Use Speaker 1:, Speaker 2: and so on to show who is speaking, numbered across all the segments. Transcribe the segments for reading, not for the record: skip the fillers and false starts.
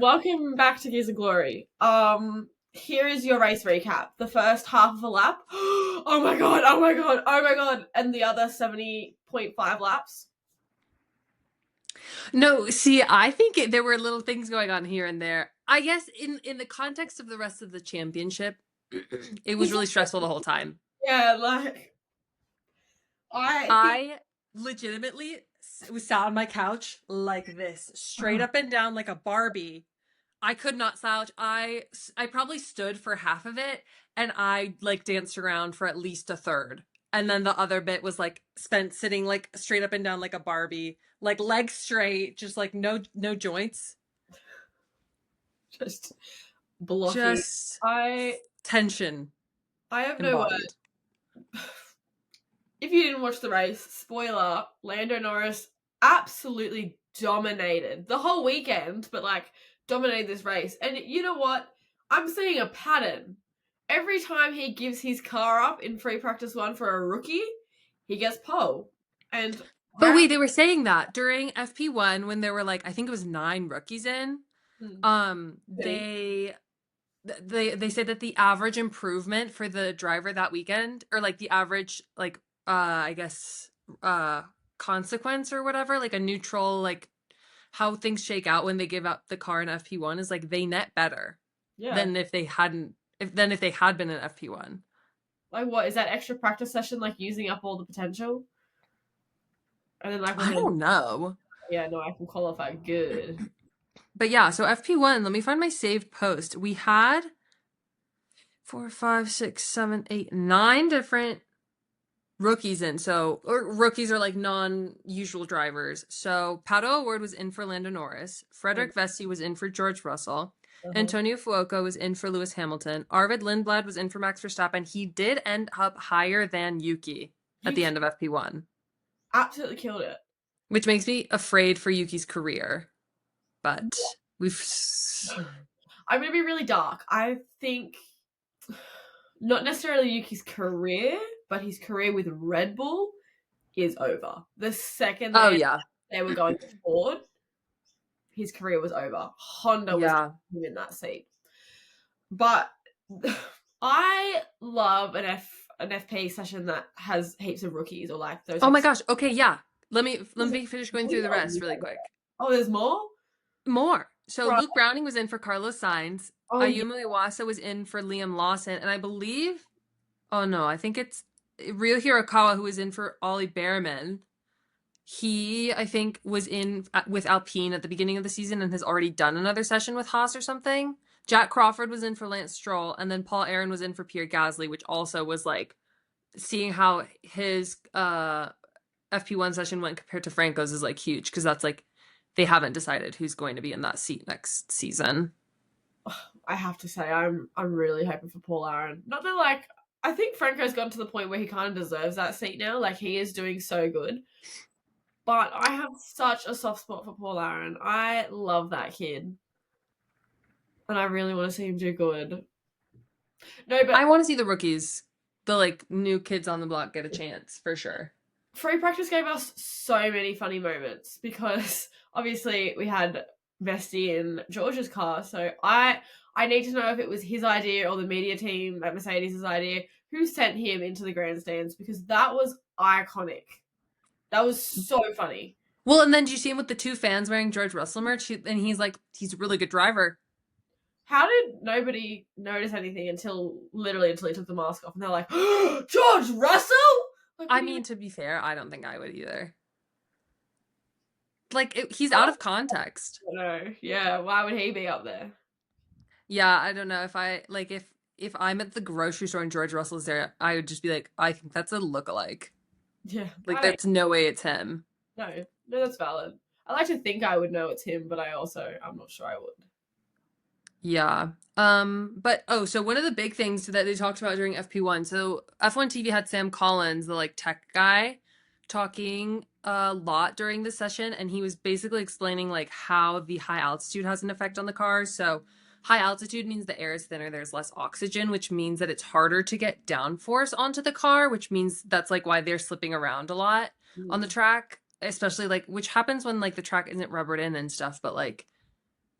Speaker 1: welcome back to Gears of Glory. Here is your race recap. The first half of a lap. Oh my god, oh my god, oh my god. And the other 70.5 laps.
Speaker 2: No, see, I think there were little things going on here and there. I guess in the context of the rest of the championship, it was really stressful the whole time.
Speaker 1: Yeah, like
Speaker 2: I legitimately was sat on my couch like this, straight up and down like a Barbie. I could not slouch. I probably stood for half of it, and I like danced around for at least a third. And then the other bit was like spent sitting like straight up and down like a Barbie, like legs straight, just like no joints.
Speaker 1: just blocky.
Speaker 2: Just tension.
Speaker 1: I have no word. If you didn't watch the race, spoiler, Lando Norris absolutely dominated the whole weekend, but like dominated this race. And you know what? I'm seeing a pattern. Every time he gives his car up in free practice 1 for a rookie, he gets pole.
Speaker 2: But wait, they were saying that during FP1 when there were like, I think it was 9 rookies in. They said that the average improvement for the driver that weekend, or like the average like I guess consequence or whatever, like a neutral, like how things shake out when they give up the car in FP1 is like they net better than if they had been in FP1.
Speaker 1: Like what is that extra practice session like using up all the potential? And then like
Speaker 2: I don't know.
Speaker 1: Yeah, no, I can qualify good.
Speaker 2: But yeah, so FP1, let me find my saved post. We had 4, 5, 6, 7, 8, 9 different rookies in. So, or rookies are like non-usual drivers. So Pato O'Ward was in for Lando Norris. Frederick Vesti was in for George Russell. Antonio Fuoco was in for Lewis Hamilton. Arvid Lindblad was in for Max Verstappen. He did end up higher than Yuki at the end of FP1.
Speaker 1: Absolutely killed it.
Speaker 2: Which makes me afraid for Yuki's career. But
Speaker 1: I'm going to be really dark. I think not necessarily Yuki's career, but his career with Red Bull is over. The second they were going forward, his career was over. Honda was in that seat. But I love an FP session that has heaps of rookies or like those.
Speaker 2: Oh my gosh. Okay, yeah. Let me finish going through the rest really quick.
Speaker 1: Oh, there's more?
Speaker 2: More. So Luke Browning was in for Carlos Sainz. Ayumu Iwasa was in for Liam Lawson. And I believe, I think it's Ryo Hirakawa who was in for Ollie Behrman. He, I think, was in with Alpine at the beginning of the season and has already done another session with Haas or something. Jack Crawford was in for Lance Stroll. And then Paul Aaron was in for Pierre Gasly, which also was like seeing how his FP1 session went compared to Franco's is like huge because that's like they haven't decided who's going to be in that seat next season.
Speaker 1: I have to say, I'm really hoping for Paul Aaron. Not that like I think Franco's gotten to the point where he kind of deserves that seat now. Like he is doing so good. But I have such a soft spot for Paul Aaron. I love that kid. And I really want to see him do good. No, but
Speaker 2: I want to see the rookies, the like new kids on the block get a chance for sure.
Speaker 1: Free practice gave us so many funny moments because obviously we had Vesti in George's car. So I need to know if it was his idea or the media team at Mercedes' idea who sent him into the grandstands because that was iconic. That was so funny.
Speaker 2: Well, and then did you see him with the 2 fans wearing George Russell merch? And he's like, he's a really good driver.
Speaker 1: How did nobody notice anything until he took the mask off and they're like, George Russell? Like,
Speaker 2: I mean, to be fair, I don't think I would either. Like, he's out of context.
Speaker 1: No, yeah, why would he be up there?
Speaker 2: Yeah, I don't know. If I'm at the grocery store and George Russell's there, I would just be like, I think that's a lookalike.
Speaker 1: Yeah.
Speaker 2: Like, there's no way it's him.
Speaker 1: No, that's valid. I like to think I would know it's him, but I'm not sure I would.
Speaker 2: Yeah. So one of the big things that they talked about during FP1, so F1 TV had Sam Collins, the like tech guy, talking a lot during the session, and he was basically explaining like how the high altitude has an effect on the cars. So high altitude means the air is thinner, there's less oxygen, which means that it's harder to get downforce onto the car, which means that's like why they're slipping around a lot on the track, especially like, which happens when like the track isn't rubbered in and stuff, but like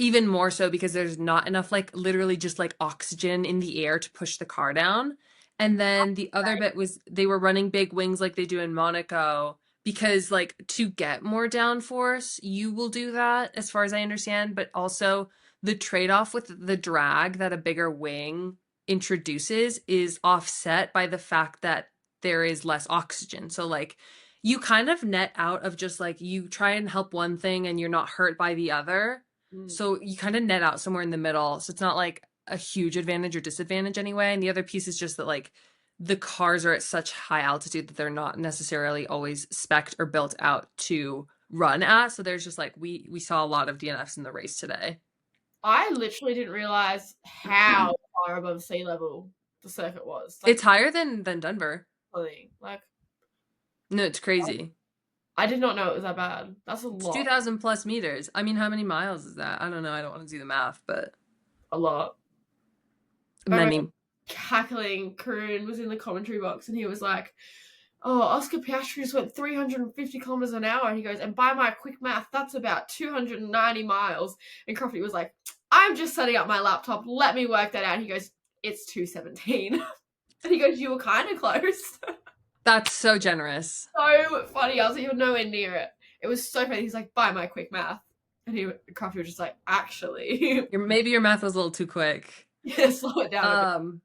Speaker 2: Even more so because there's not enough, like, literally just like oxygen in the air to push the car down. And then the other bit was they were running big wings like they do in Monaco because, like, to get more downforce, you will do that, as far as I understand. But also, the trade-off with the drag that a bigger wing introduces is offset by the fact that there is less oxygen. So, like, you kind of net out of just like you try and help one thing and you're not hurt by the other. So you kind of net out somewhere in the middle. So it's not like a huge advantage or disadvantage anyway. And the other piece is just that, like, the cars are at such high altitude that they're not necessarily always spec'd or built out to run at. So there's just like we saw a lot of DNFs in the race today.
Speaker 1: I literally didn't realize how far above sea level the circuit was. Like,
Speaker 2: it's higher than Denver.
Speaker 1: Like,
Speaker 2: no, it's crazy.
Speaker 1: I did not know it was that bad. That's a lot.
Speaker 2: It's 2,000 plus meters. I mean, how many miles is that? I don't know. I don't want to do the math, but
Speaker 1: a lot.
Speaker 2: Many.
Speaker 1: Cackling Kroon was in the commentary box and he was like, "Oh, Oscar Piastri just went 350 kilometers an hour." And he goes, "And by my quick math, that's about 290 miles." And Crofty was like, "I'm just setting up my laptop. Let me work that out." And he goes, "It's 217." And he goes, "You were kind of close."
Speaker 2: That's so generous.
Speaker 1: So funny. I was even nowhere near it. It was so funny. He's like, "By my quick math." And Crofty was just like, "Actually."
Speaker 2: Maybe your math was a little too quick.
Speaker 1: Yeah, slow it down a bit.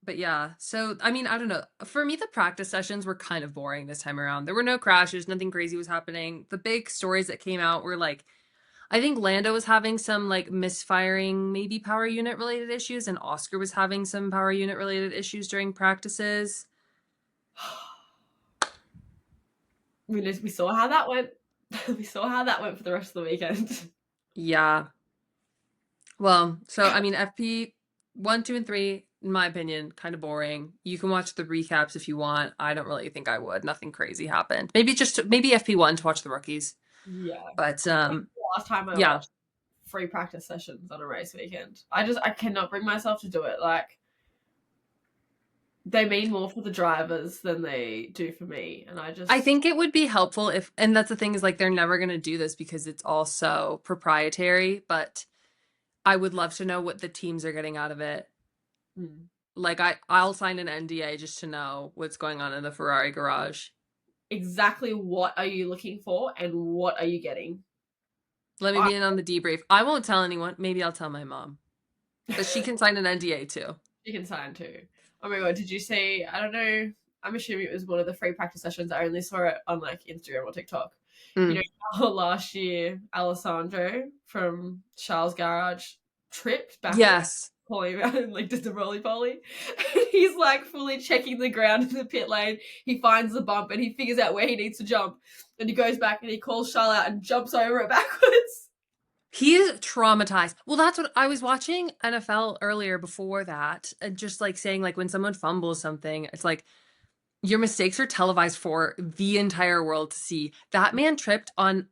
Speaker 2: But yeah, so, I mean, I don't know. For me, the practice sessions were kind of boring this time around. There were no crashes. Nothing crazy was happening. The big stories that came out were, like, I think Lando was having some, like, misfiring, maybe power unit related issues, and Oscar was having some power unit related issues during practices.
Speaker 1: We saw how that went. We saw how that went for the rest of the weekend.
Speaker 2: Yeah. Well, so, I mean, FP 1, 2, and 3, in my opinion, kind of boring. You can watch the recaps if you want. I don't really think I would. Nothing crazy happened. Maybe FP1 to watch the rookies.
Speaker 1: Yeah.
Speaker 2: But
Speaker 1: last time I watched free practice sessions on a race weekend. I cannot bring myself to do it. Like, they mean more for the drivers than they do for me. And I
Speaker 2: think it would be helpful if, and that's the thing, is like they're never going to do this because it's all so proprietary, but I would love to know what the teams are getting out of it. Like, I'll sign an NDA just to know what's going on in the Ferrari garage.
Speaker 1: Exactly what are you looking for and what are you getting?
Speaker 2: Let me be in on the debrief. I won't tell anyone. Maybe I'll tell my mom. But she can sign an NDA too.
Speaker 1: She can sign too. Oh my god, did you see, I don't know, I'm assuming it was one of the free practice sessions. I only saw it on, like, Instagram or TikTok. You know, last year, Alessandro from Charles' garage tripped back.
Speaker 2: Yes.
Speaker 1: Pulling around and, like, just a roly-poly. He's, like, fully checking the ground in the pit lane. He finds the bump and he figures out where he needs to jump. And he goes back and he calls Charles out and jumps over it backwards.
Speaker 2: He is traumatized. Well, that's what I was watching NFL earlier before that, and just, like, saying, like, when someone fumbles something, it's like, your mistakes are televised for the entire world to see. That man tripped on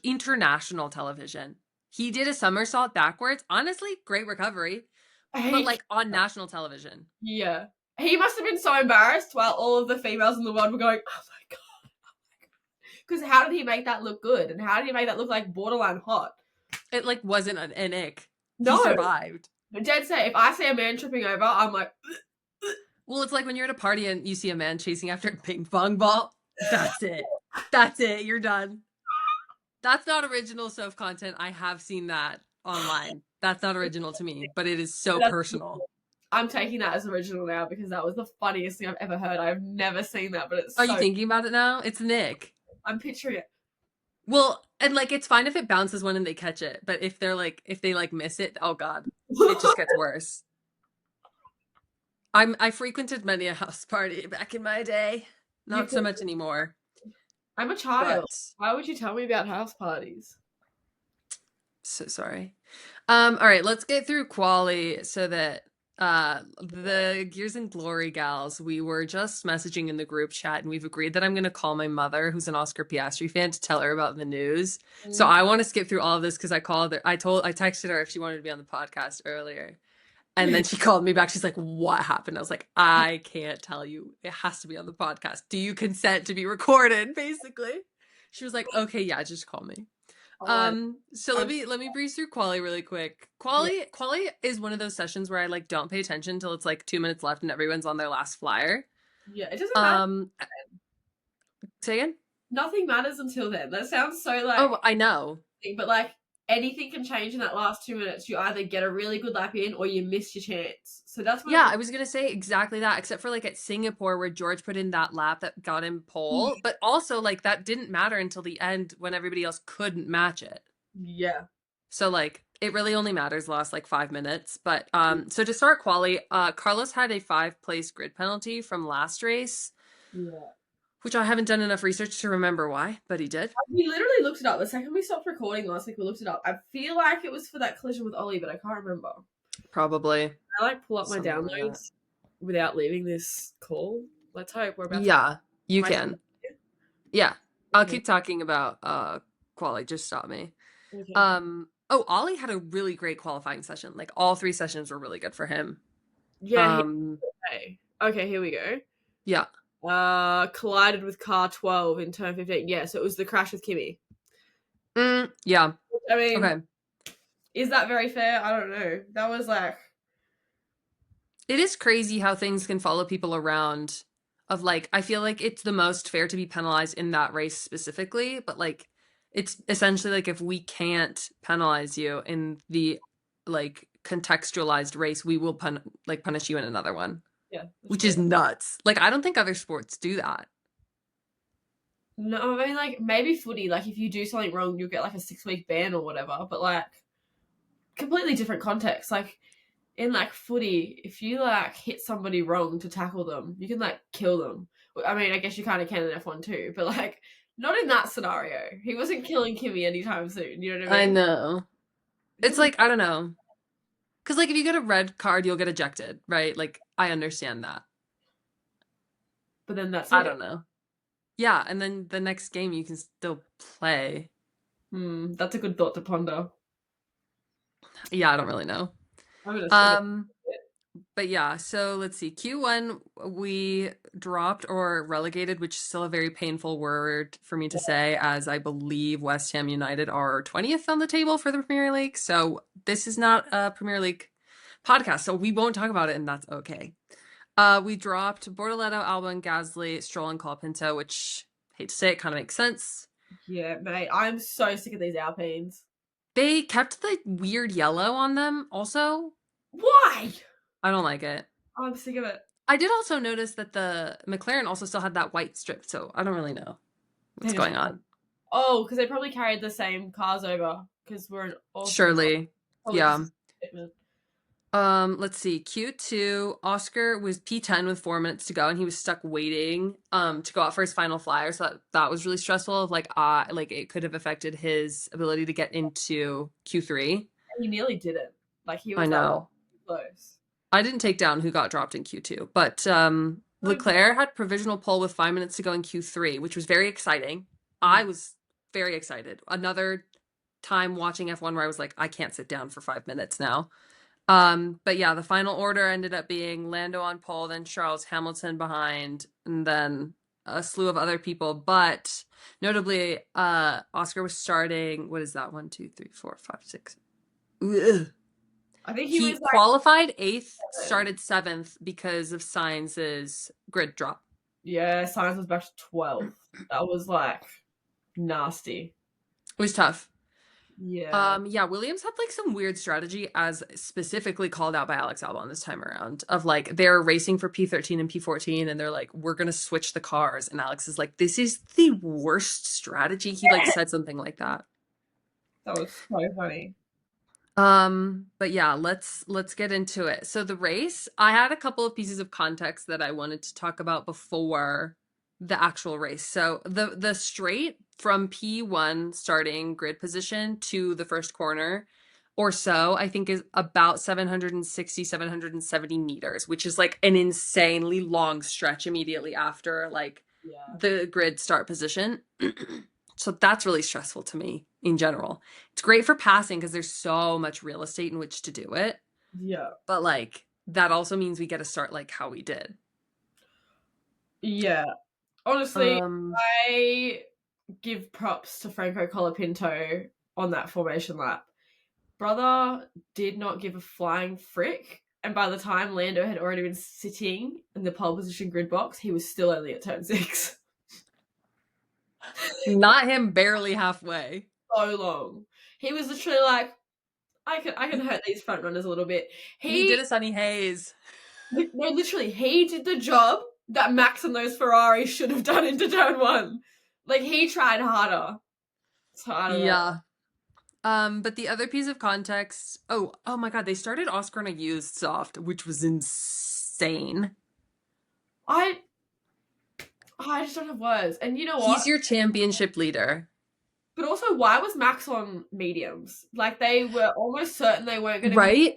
Speaker 2: international television. He did a somersault backwards. Honestly, great recovery. But, like, on national television.
Speaker 1: Yeah. He must have been so embarrassed while all of the females in the world were going, "Oh my god, oh my god." Because how did he make that look good? And how did he make that look, like, borderline hot?
Speaker 2: It, like, wasn't an ick.
Speaker 1: No.
Speaker 2: He survived.
Speaker 1: But Jed say, if I see a man tripping over, I'm like,
Speaker 2: well, it's like when you're at a party and you see a man chasing after a ping pong ball. That's it. That's it. You're done. That's not original Sof content. I have seen that online. That's not original to me, but it is so personal.
Speaker 1: I'm taking that as original now because that was the funniest thing I've ever heard. I've never seen that, but it's
Speaker 2: Are you thinking about it now? It's Nick.
Speaker 1: I'm picturing it.
Speaker 2: Well, and, like, it's fine if it bounces one and they catch it, but if they miss it, oh god, it just gets worse. I frequented many a house party back in my day. Not so much anymore.
Speaker 1: I'm a child. Why would you tell me about house parties?
Speaker 2: So sorry. All right, let's get through quali so that the Gears and Glory gals, we were just messaging in the group chat and we've agreed that I'm going to call my mother, who's an Oscar Piastri fan, to tell her about the news. So I want to skip through all of this because I texted her if she wanted to be on the podcast earlier. And then she called me back. She's like, "What happened?" I was like, "I can't tell you. It has to be on the podcast. Do you consent to be recorded?" Basically. She was like, "Okay, yeah, just call me." So let me breeze through quali really quick. Quali is one of those sessions where I like don't pay attention until it's like 2 minutes left and everyone's on their last flyer.
Speaker 1: Yeah, it doesn't matter.
Speaker 2: Say again?
Speaker 1: Nothing matters until then. That sounds so like.
Speaker 2: Oh, I know.
Speaker 1: But like anything can change in that last 2 minutes. You either get a really good lap in or you miss your chance. So that's what.
Speaker 2: Yeah, I was gonna say exactly that, except for like at Singapore where George put in that lap that got him pole, but also like that didn't matter until the end when everybody else couldn't match it.
Speaker 1: Yeah.
Speaker 2: So like it really only matters the last like 5 minutes. But so to start quali, Carlos had a 5-place grid penalty from last race.
Speaker 1: Yeah.
Speaker 2: Which I haven't done enough research to remember why, but he did.
Speaker 1: We literally looked it up. The second we stopped recording last week, we looked it up. I feel like it was for that collision with Ollie, but I can't remember.
Speaker 2: Probably.
Speaker 1: I like pull up my downloads without leaving this call. Let's hope we're about to.
Speaker 2: Yeah, you can. Yeah. I'll keep talking about quali. Just stop me. Okay. Oh, Ollie had a really great qualifying session. Like all 3 sessions were really good for him.
Speaker 1: Yeah. Okay, here we go.
Speaker 2: Yeah.
Speaker 1: Collided with car 12 in turn 15. Yeah, so it was the crash with Kimmy.
Speaker 2: Yeah.
Speaker 1: I mean,
Speaker 2: okay.
Speaker 1: Is that very fair? I don't know. That was like.
Speaker 2: It is crazy how things can follow people around. Of like, I feel like it's the most fair to be penalized in that race specifically, but like, it's essentially like if we can't penalize you in the like contextualized race, we will punish you in another one.
Speaker 1: Yeah.
Speaker 2: Which is nuts. Like, I don't think other sports do that.
Speaker 1: No, I mean, like, maybe footy, like, if you do something wrong, you'll get, like, a 6-week ban or whatever, but, like, completely different context. Like, in, like, footy, if you, like, hit somebody wrong to tackle them, you can, like, kill them. I mean, I guess you kind of can in F1 too, but, like, not in that scenario. He wasn't killing Kimmy anytime soon, you know what I mean?
Speaker 2: I know. It's like, I don't know. Because, like, if you get a red card, you'll get ejected, right? Like, I understand that.
Speaker 1: But then that's
Speaker 2: I don't know. Yeah, and then the next game you can still play.
Speaker 1: That's a good thought to ponder.
Speaker 2: Yeah, I don't really know. But yeah, so let's see. Q1, we dropped or relegated, which is still a very painful word for me to say, as I believe West Ham United are 20th on the table for the Premier League. So this is not a Premier League podcast, so we won't talk about it, and that's okay. We dropped Bortoleto, Albon, Gasly, Stroll, and Colapinto, which, hate to say it, kind of makes sense.
Speaker 1: Yeah, mate, I'm so sick of these Alpines.
Speaker 2: They kept the weird yellow on them also.
Speaker 1: Why?
Speaker 2: I don't like it.
Speaker 1: I'm sick of it.
Speaker 2: I did also notice that the McLaren also still had that white strip, so I don't really know what's going on.
Speaker 1: Oh, because they probably carried the same cars over, because we're an awesome.
Speaker 2: Surely. Yeah. Let's see. Q2, Oscar was P10 with 4 minutes to go, and he was stuck waiting to go out for his final flyer. So that was really stressful. Like it could have affected his ability to get into Q3.
Speaker 1: And he nearly didn't. Like he was.
Speaker 2: I know.
Speaker 1: Close.
Speaker 2: I didn't take down who got dropped in Q2, but Leclerc had provisional pole with 5 minutes to go in Q3, which was very exciting. I was very excited. Another time watching F1 where I was like, I can't sit down for 5 minutes now. But yeah, the final order ended up being Lando on pole, then Charles, Hamilton behind, and then a slew of other people. But notably, Oscar was starting, what is that? 1, 2, 3, 4, 5, 6. Ugh.
Speaker 1: I think he was
Speaker 2: qualified 8th, started 7th because of Sainz's grid drop.
Speaker 1: Yeah, Sainz was back to 12th. That was like nasty.
Speaker 2: It was tough.
Speaker 1: Yeah.
Speaker 2: Yeah, Williams had like some weird strategy, as specifically called out by Alex Albon this time around, of like they're racing for P13 and P14 and they're like, we're gonna switch the cars, and Alex is like, this is the worst strategy. He like said something like that.
Speaker 1: That was so funny.
Speaker 2: But yeah, let's get into it. So the race, I had a couple of pieces of context that I wanted to talk about before the actual race. So the straight from P1 starting grid position to the first corner or so, I think is about 760, 770 meters, which is like an insanely long stretch immediately after like the grid start position. So that's really stressful to me in general. It's great for passing because there's so much real estate in which to do it.
Speaker 1: Yeah.
Speaker 2: But like that also means we get to start like how we did.
Speaker 1: Yeah. Honestly, I give props to Franco Colapinto on that formation lap. Brother did not give a flying frick. And by the time Lando had already been sitting in the pole position grid box, he was still only at turn 6.
Speaker 2: Not him barely halfway.
Speaker 1: So long. He was literally like, I can hurt these front runners a little bit.
Speaker 2: He did a Sunny Hayes.
Speaker 1: No, literally, he did the job that Max and those Ferraris should have done into turn 1. Like, he tried harder. So I don't know.
Speaker 2: But the other piece of context, oh my god, they started Oscar on a used soft, which was insane.
Speaker 1: I just don't have words. And you know what?
Speaker 2: He's your championship leader.
Speaker 1: But also, why was Max on mediums? Like, they were almost certain they weren't going
Speaker 2: to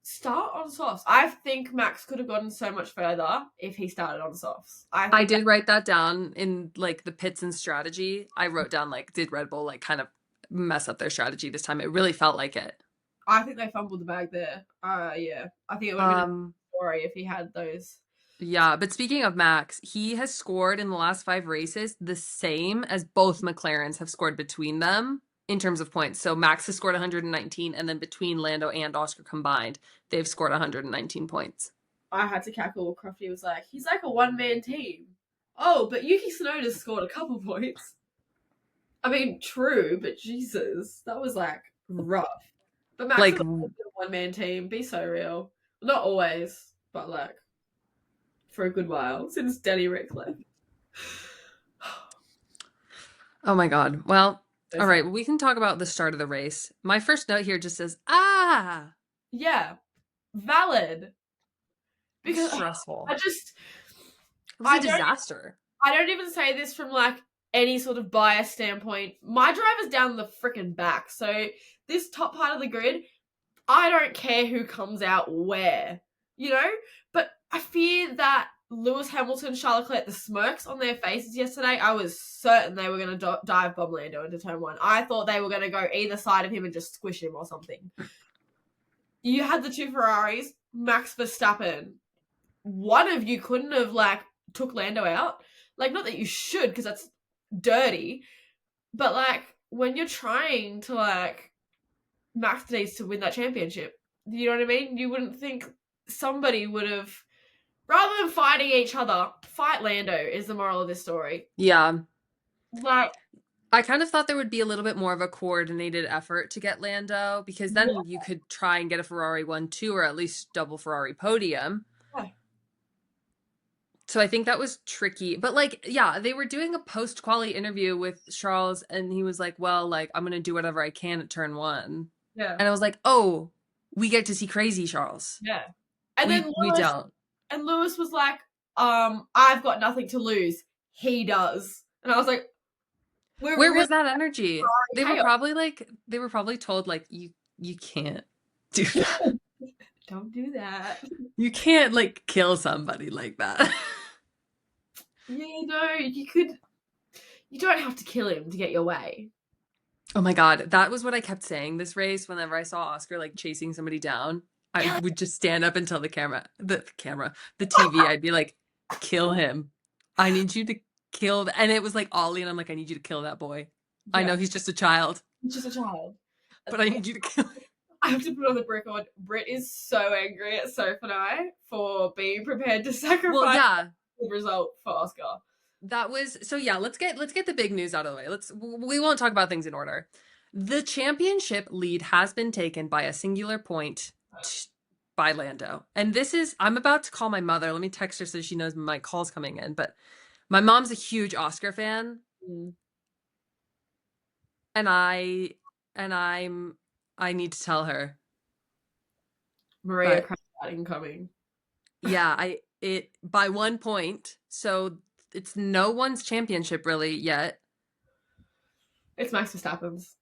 Speaker 1: start on softs. I think Max could have gotten so much further if he started on softs.
Speaker 2: I did write that down in like the pits and strategy. I wrote down like, did Red Bull like kind of mess up their strategy this time? It really felt like it.
Speaker 1: I think they fumbled the bag there. Yeah. I think it would have been a story if he had those.
Speaker 2: Yeah, but speaking of Max, he has scored in the last 5 races the same as both McLarens have scored between them in terms of points. So Max has scored 119, and then between Lando and Oscar combined, they've scored 119 points.
Speaker 1: I had to cackle. Crofty was like, he's like a one-man team. Oh, but Yuki Tsunoda scored a couple points. I mean, true, but Jesus, that was like rough. But Max like, is a one-man team. Be so real. Not always, but like for a good while since Danny Rick left.
Speaker 2: Oh my god. Well, all right, we can talk about the start of the race. My first note here just says, ah.
Speaker 1: Yeah, valid. Because
Speaker 2: stressful.
Speaker 1: It
Speaker 2: was a disaster.
Speaker 1: I don't even say this from like any sort of bias standpoint. My drive is down the freaking back. So this top part of the grid, I don't care who comes out where, you know? But I fear that Lewis Hamilton, Charles Leclerc, the smirks on their faces yesterday, I was certain they were going to dive Bob Lando into turn 1. I thought they were going to go either side of him and just squish him or something. You had the 2 Ferraris, Max Verstappen. One of you couldn't have, like, took Lando out. Like, not that you should, because that's dirty. But, like, when you're trying to, like, Max needs to win that championship, you know what I mean? You wouldn't think somebody would have, rather than fighting each other, fight Lando is the moral of this story.
Speaker 2: Yeah.
Speaker 1: Like,
Speaker 2: I kind of thought there would be a little bit more of a coordinated effort to get Lando, because then you could try and get a Ferrari 1-2 or at least double Ferrari podium.
Speaker 1: Yeah.
Speaker 2: So I think that was tricky. But like, yeah, they were doing a post-quali interview with Charles and he was like, well, like, I'm going to do whatever I can at turn 1.
Speaker 1: Yeah.
Speaker 2: And I was like, oh, we get to see crazy Charles.
Speaker 1: Yeah. And then
Speaker 2: we don't.
Speaker 1: And Lewis was like, I've got nothing to lose. He does. And I was like,
Speaker 2: where was that energy? They were probably told like, you can't do that.
Speaker 1: Don't do that.
Speaker 2: You can't like kill somebody like that.
Speaker 1: Yeah, no, you don't have to kill him to get your way.
Speaker 2: Oh my god, that was what I kept saying this race whenever I saw Oscar like chasing somebody down. I would just stand up and tell the TV, I'd be like, kill him. I need you to kill and it was like Ollie and I'm like, I need you to kill that boy. Yeah. I know he's just a child.
Speaker 1: He's just a child.
Speaker 2: But I need you to kill him.
Speaker 1: I have to put on the record, Britt is so angry at Sof and I for being prepared to sacrifice the result for Oscar.
Speaker 2: That was so yeah, let's get the big news out of the way. We won't talk about things in order. The championship lead has been taken by a singular point by Lando. And this is I'm about to call my mother. Let me text her so she knows my call's coming in, but my mom's a huge Oscar fan. And I need to tell her.
Speaker 1: Maria incoming.
Speaker 2: Yeah, by 1 point. So it's no one's championship really yet.
Speaker 1: It's Max Verstappen's.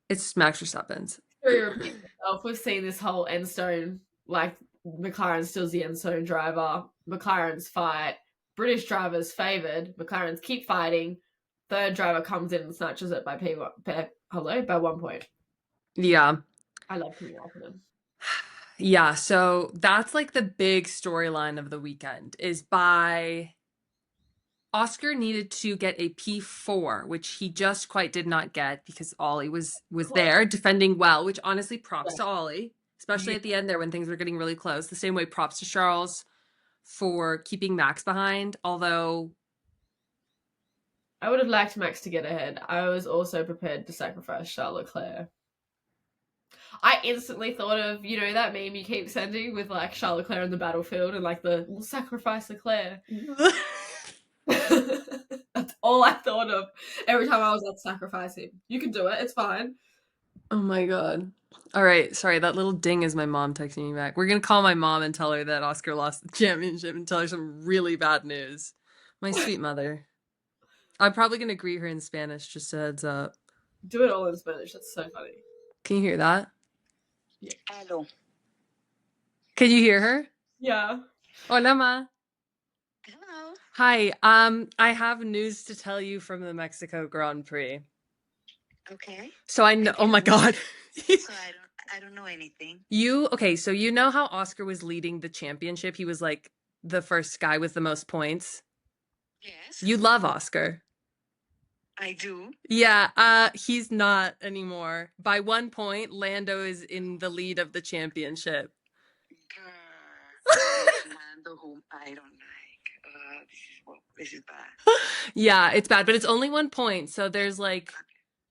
Speaker 2: It's Max Verstappen's.
Speaker 1: We've seen this whole end zone, like McLaren still's the end zone driver. McLaren's fight. British drivers favoured. McLaren's keep fighting. Third driver comes in and snatches it by 1 point.
Speaker 2: Yeah.
Speaker 1: I love Kimi Räikkönen.
Speaker 2: Yeah, so that's like the big storyline of the weekend is by Oscar needed to get a P4, which he just quite did not get because Ollie was there defending well, which honestly props to Ollie, especially at the end there when things were getting really close. The same way props to Charles for keeping Max behind, although
Speaker 1: I would have liked Max to get ahead. I was also prepared to sacrifice Charles Leclerc. I instantly thought of, you know, that meme you keep sending with like Charles Leclerc in the battlefield and like we'll sacrifice Leclerc. That's all I thought of every time I was like, sacrifice him. You can do it. It's fine.
Speaker 2: Oh my God. All right. Sorry, that little ding is my mom texting me back. We're going to call my mom and tell her that Oscar lost the championship and tell her some really bad news. My sweet mother. I'm probably going to greet her in Spanish, just a heads up.
Speaker 1: Do it all in Spanish. That's so funny.
Speaker 2: Can you hear that?
Speaker 1: Yeah.
Speaker 3: Hello.
Speaker 2: Can you hear her?
Speaker 1: Yeah.
Speaker 2: Hola, ma.
Speaker 3: Hello.
Speaker 2: Hi. I have news to tell you from the Mexico Grand Prix.
Speaker 3: Okay.
Speaker 2: So I know. Oh my God.
Speaker 3: So I don't know anything.
Speaker 2: Okay, so you know how Oscar was leading the championship? He was like the first guy with the most points.
Speaker 3: Yes.
Speaker 2: You love Oscar.
Speaker 3: I do.
Speaker 2: Yeah, he's not anymore. By 1 point, Lando is in the lead of the championship.
Speaker 3: Lando, whom I don't like. This is bad.
Speaker 2: Yeah, it's bad, but it's only 1 point. So there's like,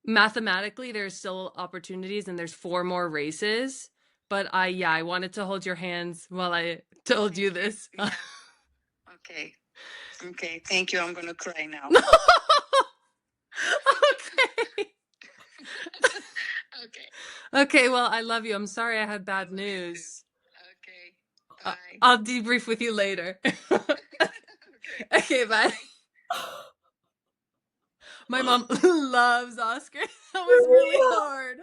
Speaker 2: mathematically, there's still opportunities and there's 4 more races. But I wanted to hold your hands while I told you this.
Speaker 3: Yeah. Okay. Okay, thank you. I'm going to cry now.
Speaker 2: Okay.
Speaker 3: Okay.
Speaker 2: Okay, well, I love you. I'm sorry I had bad news.
Speaker 3: Okay. Bye.
Speaker 2: I'll debrief with you later. Okay, bye. My mom loves Oscar. That was really hard.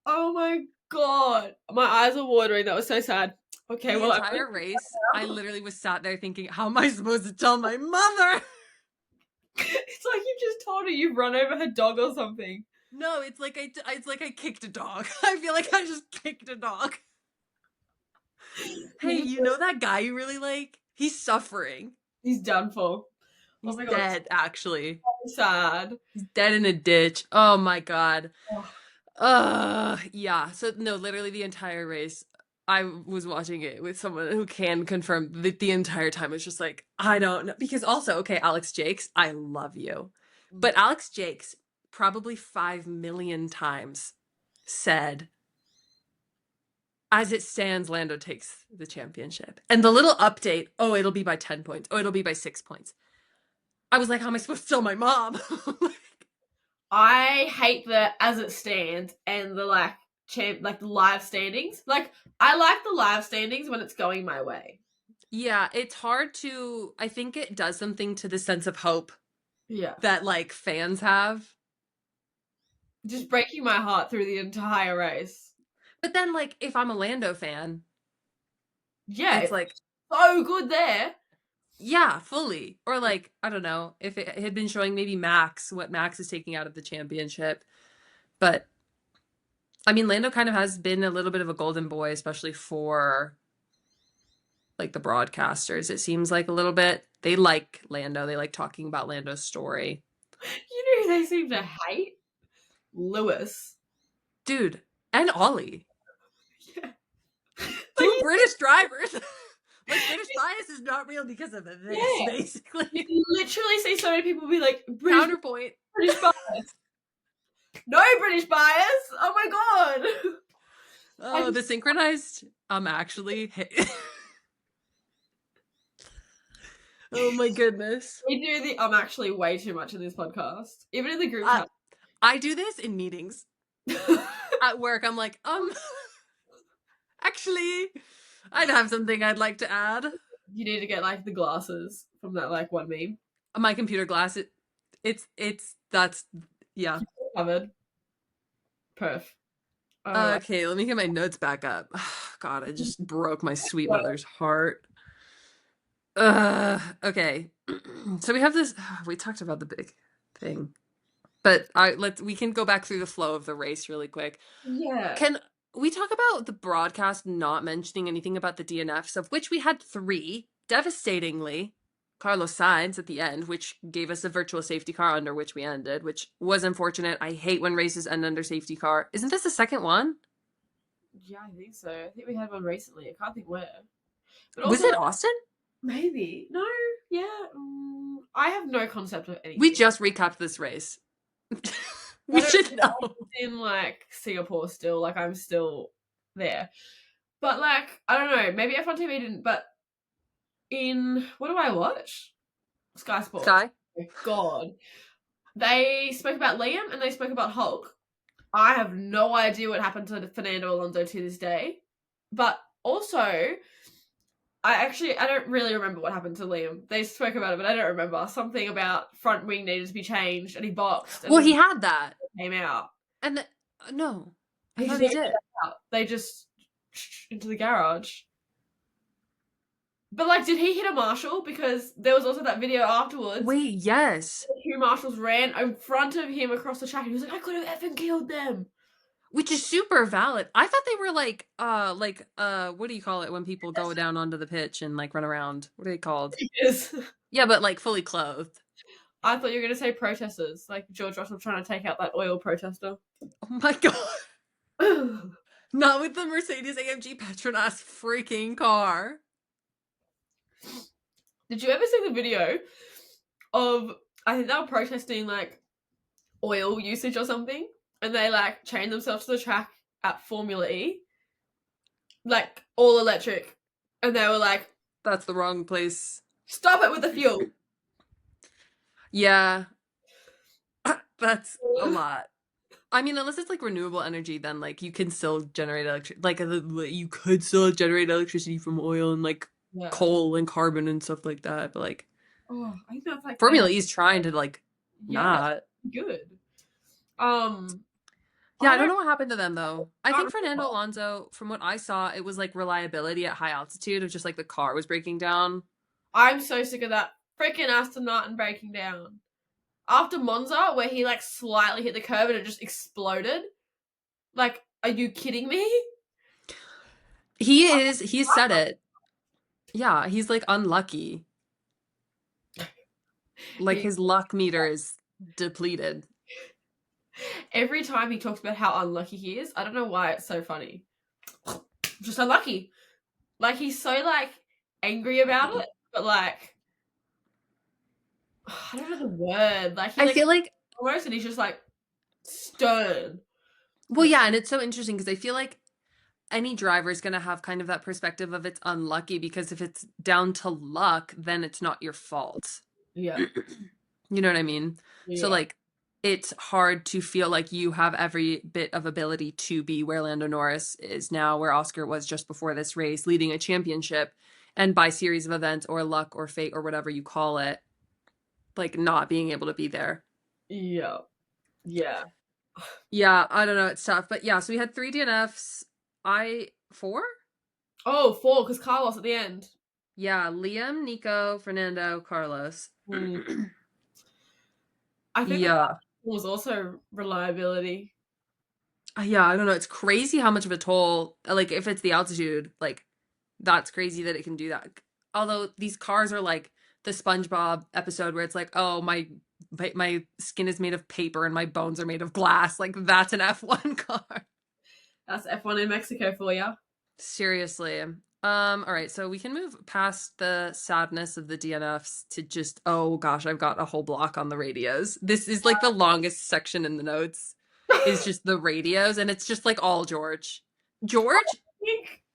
Speaker 1: Oh my God. My eyes are watering. That was so sad. Okay,
Speaker 2: the entire race, I literally was sat there thinking, how am I supposed to tell my mother?
Speaker 1: It's like you just told her you've run over her dog or something.
Speaker 2: No, it's like I kicked a dog. I feel like I just kicked a dog. Hey, you know that guy you really like? He's suffering.
Speaker 1: He's done for.
Speaker 2: He's dead, actually.
Speaker 1: So sad.
Speaker 2: He's dead in a ditch. Oh my God. Yeah. So no, literally the entire race, I was watching it with someone who can confirm that the entire time it's just like, I don't know. Because also, okay, Alex Jakes, I love you. But Alex Jakes probably 5 million times said, as it stands, Lando takes the championship. And the little update, oh, it'll be by 10 points. Oh, it'll be by 6 points. I was like, how am I supposed to tell my mom?
Speaker 1: I hate the as it stands and the like the live standings. Like I like the live standings when it's going my way.
Speaker 2: Yeah, it's hard to, I think it does something to the sense of hope.
Speaker 1: Yeah.
Speaker 2: That like fans have.
Speaker 1: Just breaking my heart through the entire race.
Speaker 2: But then like if I'm a Lando fan,
Speaker 1: yeah,
Speaker 2: it's like
Speaker 1: so good there.
Speaker 2: Yeah, fully. Or like, I don't know, if it had been showing maybe Max, what Max is taking out of the championship. But I mean, Lando kind of has been a little bit of a golden boy, especially for like the broadcasters. It seems like a little bit. They like Lando. They like talking about Lando's story.
Speaker 1: You know who they seem to hate? Lewis.
Speaker 2: Dude, and Ollie.
Speaker 1: Yeah.
Speaker 2: Two British drivers. Like, British bias is not real because of this, basically.
Speaker 1: You literally see so many people be like,
Speaker 2: counterpoint.
Speaker 1: British bias. No British bias. Oh my God.
Speaker 2: Oh, the synchronized, actually. Oh my goodness.
Speaker 1: We do the actually way too much in this podcast. Even in the group chat.
Speaker 2: I do this in meetings. At work, I'm like, actually, I'd have something I'd like to add.
Speaker 1: You need to get like the glasses from that like one meme.
Speaker 2: My computer glass, that's, yeah.
Speaker 1: Covered. Perf.
Speaker 2: Okay, let me get my notes back up. God, I just broke my sweet mother's heart. Okay. So we have this, we talked about the big thing. But we can go back through the flow of the race really quick.
Speaker 1: Yeah.
Speaker 2: Can we talk about the broadcast not mentioning anything about the DNFs, of which we had 3, devastatingly? Carlos Sainz at the end, which gave us a virtual safety car under which we ended, which was unfortunate. I hate when races end under safety car. Isn't this the second one?
Speaker 1: Yeah, I think so. I think we had one recently. I can't think where.
Speaker 2: But also, was it Austin?
Speaker 1: Maybe. No. Yeah. I have no concept of anything.
Speaker 2: We just recapped this race. We should know.
Speaker 1: I'm in like Singapore still. Like I'm still there. But like, I don't know. Maybe F1 TV didn't. But what do I watch? Sky Sports.
Speaker 2: Sky?
Speaker 1: Oh God. They spoke about Liam and they spoke about Hulk. I have no idea what happened to Fernando Alonso to this day. But also, I don't really remember what happened to Liam. They spoke about it, but I don't remember. Something about front wing needed to be changed and he boxed. And
Speaker 2: well, he had that.
Speaker 1: Came out.
Speaker 2: And no. I thought he did.
Speaker 1: They just into the garage. But like, did he hit a marshal? Because there was also that video afterwards.
Speaker 2: Wait, yes.
Speaker 1: 2 marshals ran in front of him across the track. He was like, I could have effing killed them.
Speaker 2: Which is super valid. I thought they were like, what do you call it when people go down onto the pitch and like run around? What are they called?
Speaker 1: Yes.
Speaker 2: Yeah, but like fully clothed.
Speaker 1: I thought you were going to say protesters, like George Russell trying to take out that oil protester.
Speaker 2: Oh my God. Not with the Mercedes AMG Petronas freaking car.
Speaker 1: Did you ever see the video of, I think they were protesting like oil usage or something, and they like chained themselves to the track at Formula E, like all electric, and they were like,
Speaker 2: that's the wrong place.
Speaker 1: Stop it with the fuel.
Speaker 2: Yeah. That's a lot. I mean, unless it's like renewable energy, then like you can still generate you could still generate electricity from oil and like coal and carbon and stuff like that. But like,
Speaker 1: I think that's like
Speaker 2: Formula E is trying to like not
Speaker 1: good.
Speaker 2: Yeah, I don't know what happened to them though. I think Fernando Alonso, from what I saw, it was like reliability at high altitude of just like the car was breaking down.
Speaker 1: I'm so sick of that freaking Aston Martin breaking down. After Monza, where he like slightly hit the curb and it just exploded. Like, are you kidding me?
Speaker 2: He said it. Yeah, he's like unlucky. Like his luck meter is depleted.
Speaker 1: Every time he talks about how unlucky he is, I don't know why it's so funny. Just unlucky. Like, he's so like angry about it, but like, I don't know the word. Like, I feel like almost, and he's just like stern.
Speaker 2: Well, yeah, and it's so interesting because I feel like any driver is going to have kind of that perspective of it's unlucky, because if it's down to luck, then it's not your fault.
Speaker 1: Yeah.
Speaker 2: You know what I mean? Yeah. So like, it's hard to feel like you have every bit of ability to be where Lando Norris is now, where Oscar was just before this race, leading a championship, and by series of events or luck or fate or whatever you call it, like not being able to be there.
Speaker 1: Yeah. Yeah.
Speaker 2: Yeah, I don't know. It's tough. But yeah, so we had 3 DNFs. 4?
Speaker 1: Oh, 4, because Carlos at the end.
Speaker 2: Yeah, Liam, Nico, Fernando, Carlos.
Speaker 1: I think that was also reliability.
Speaker 2: Yeah, I don't know. It's crazy how much of a toll, like if it's the altitude, like that's crazy that it can do that. Although these cars are like the SpongeBob episode where it's like, oh, my skin is made of paper and my bones are made of glass. Like that's an F1 car.
Speaker 1: That's F1 in Mexico for you.
Speaker 2: Seriously. All right, so we can move past the sadness of the DNFs to just, oh gosh, I've got a whole block on the radios. This is like the longest section in the notes, is just the radios, and it's just like all George. George?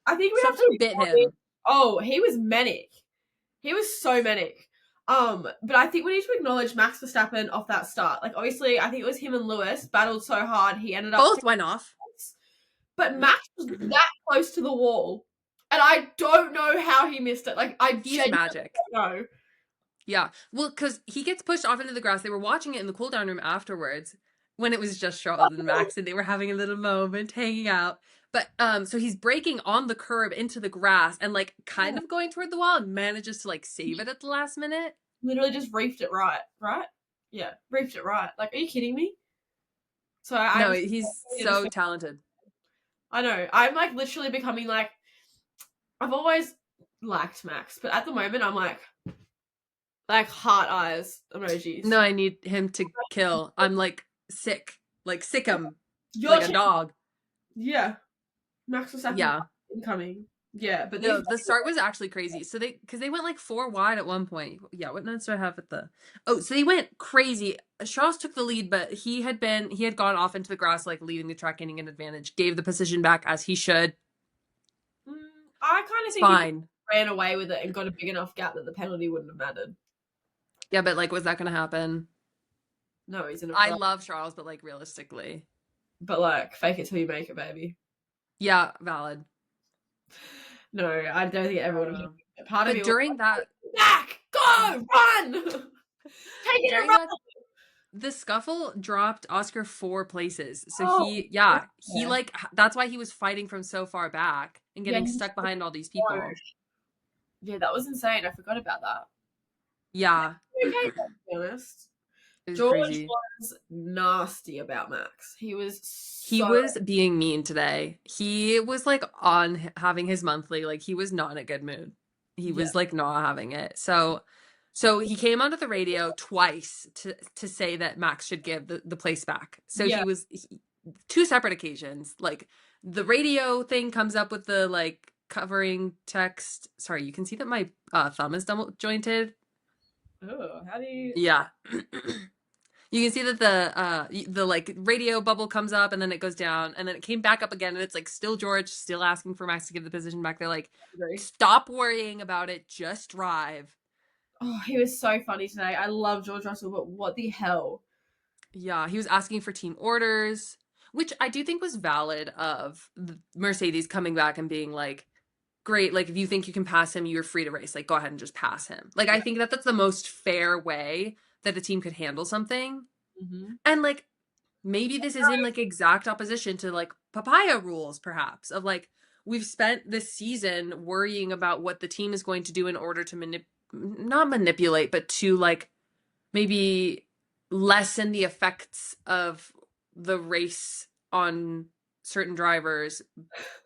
Speaker 1: I think we have to bit him. Oh, he was manic. He was so manic. But I think we need to acknowledge Max Verstappen off that start. Like, obviously, I think it was him and Lewis battled so hard, he ended up...
Speaker 2: Both went off.
Speaker 1: But Max was that close to the wall. And I don't know how he missed it. Like,
Speaker 2: he's magic.
Speaker 1: No.
Speaker 2: Yeah. Well, because he gets pushed off into the grass. They were watching it in the cool down room afterwards when it was just Charles and Max, and they were having a little moment, hanging out. But so he's breaking on the curb into the grass and like kind of going toward the wall, and manages to like save it at the last minute.
Speaker 1: Literally just reefed it right? Yeah, reefed it right. Like, are you kidding me? So
Speaker 2: he's so talented.
Speaker 1: I know. I'm like literally becoming like, I've always liked Max, but at the moment I'm like, Like heart eyes emojis.
Speaker 2: No, I need him to kill. I'm like sick. Like sick him.
Speaker 1: You're
Speaker 2: like a dog.
Speaker 1: Yeah. Max Verstappen
Speaker 2: Yeah.
Speaker 1: incoming. Yeah, but
Speaker 2: no, the start was actually crazy. So because they went like 4 wide at one point. Yeah, what notes do I have at the? Oh, so they went crazy. Charles took the lead, but he had gone off into the grass, like leaving the track, gaining an advantage. Gave the position back as he should.
Speaker 1: I kind of think
Speaker 2: fine.
Speaker 1: He ran away with it and got a big enough gap that the penalty wouldn't have mattered.
Speaker 2: Yeah, but like, was that going to happen?
Speaker 1: No, he's in a.
Speaker 2: I love Charles, but like realistically.
Speaker 1: But like, fake it till you make it, baby.
Speaker 2: Yeah, valid.
Speaker 1: No, I don't think everyone would have. Part
Speaker 2: of me during that,
Speaker 1: back, go, run, take it and run.
Speaker 2: The scuffle dropped Oscar 4 places. So he like, that's why he was fighting from so far back and getting stuck behind all these people.
Speaker 1: Yeah, that was insane. I forgot about that.
Speaker 2: Yeah.
Speaker 1: Okay, to be honest. George crazy. Was nasty about Max. He was
Speaker 2: being mean today. He was like on having his monthly, like he was not in a good mood. He was like not having it. So he came onto the radio twice to say that Max should give the place back. So he was 2 separate occasions. Like the radio thing comes up with the like covering text. Sorry, you can see that my thumb is double jointed.
Speaker 1: Oh, how do you?
Speaker 2: Yeah. You can see that the like radio bubble comes up and then it goes down and then it came back up again and it's like still George still asking for Max to give the position back. They're like, stop worrying about it, just drive.
Speaker 1: Oh, he was so funny today. I love George Russell, but what the hell?
Speaker 2: Yeah, he was asking for team orders, which I do think was valid of Mercedes coming back and being like, great, like if you think you can pass him, you're free to race. Like go ahead and just pass him. Like I think that's the most fair way that a team could handle something.
Speaker 1: Mm-hmm.
Speaker 2: And like maybe this is in like exact opposition to like papaya rules, perhaps, of like we've spent this season worrying about what the team is going to do in order to not manipulate, but to like maybe lessen the effects of the race on certain drivers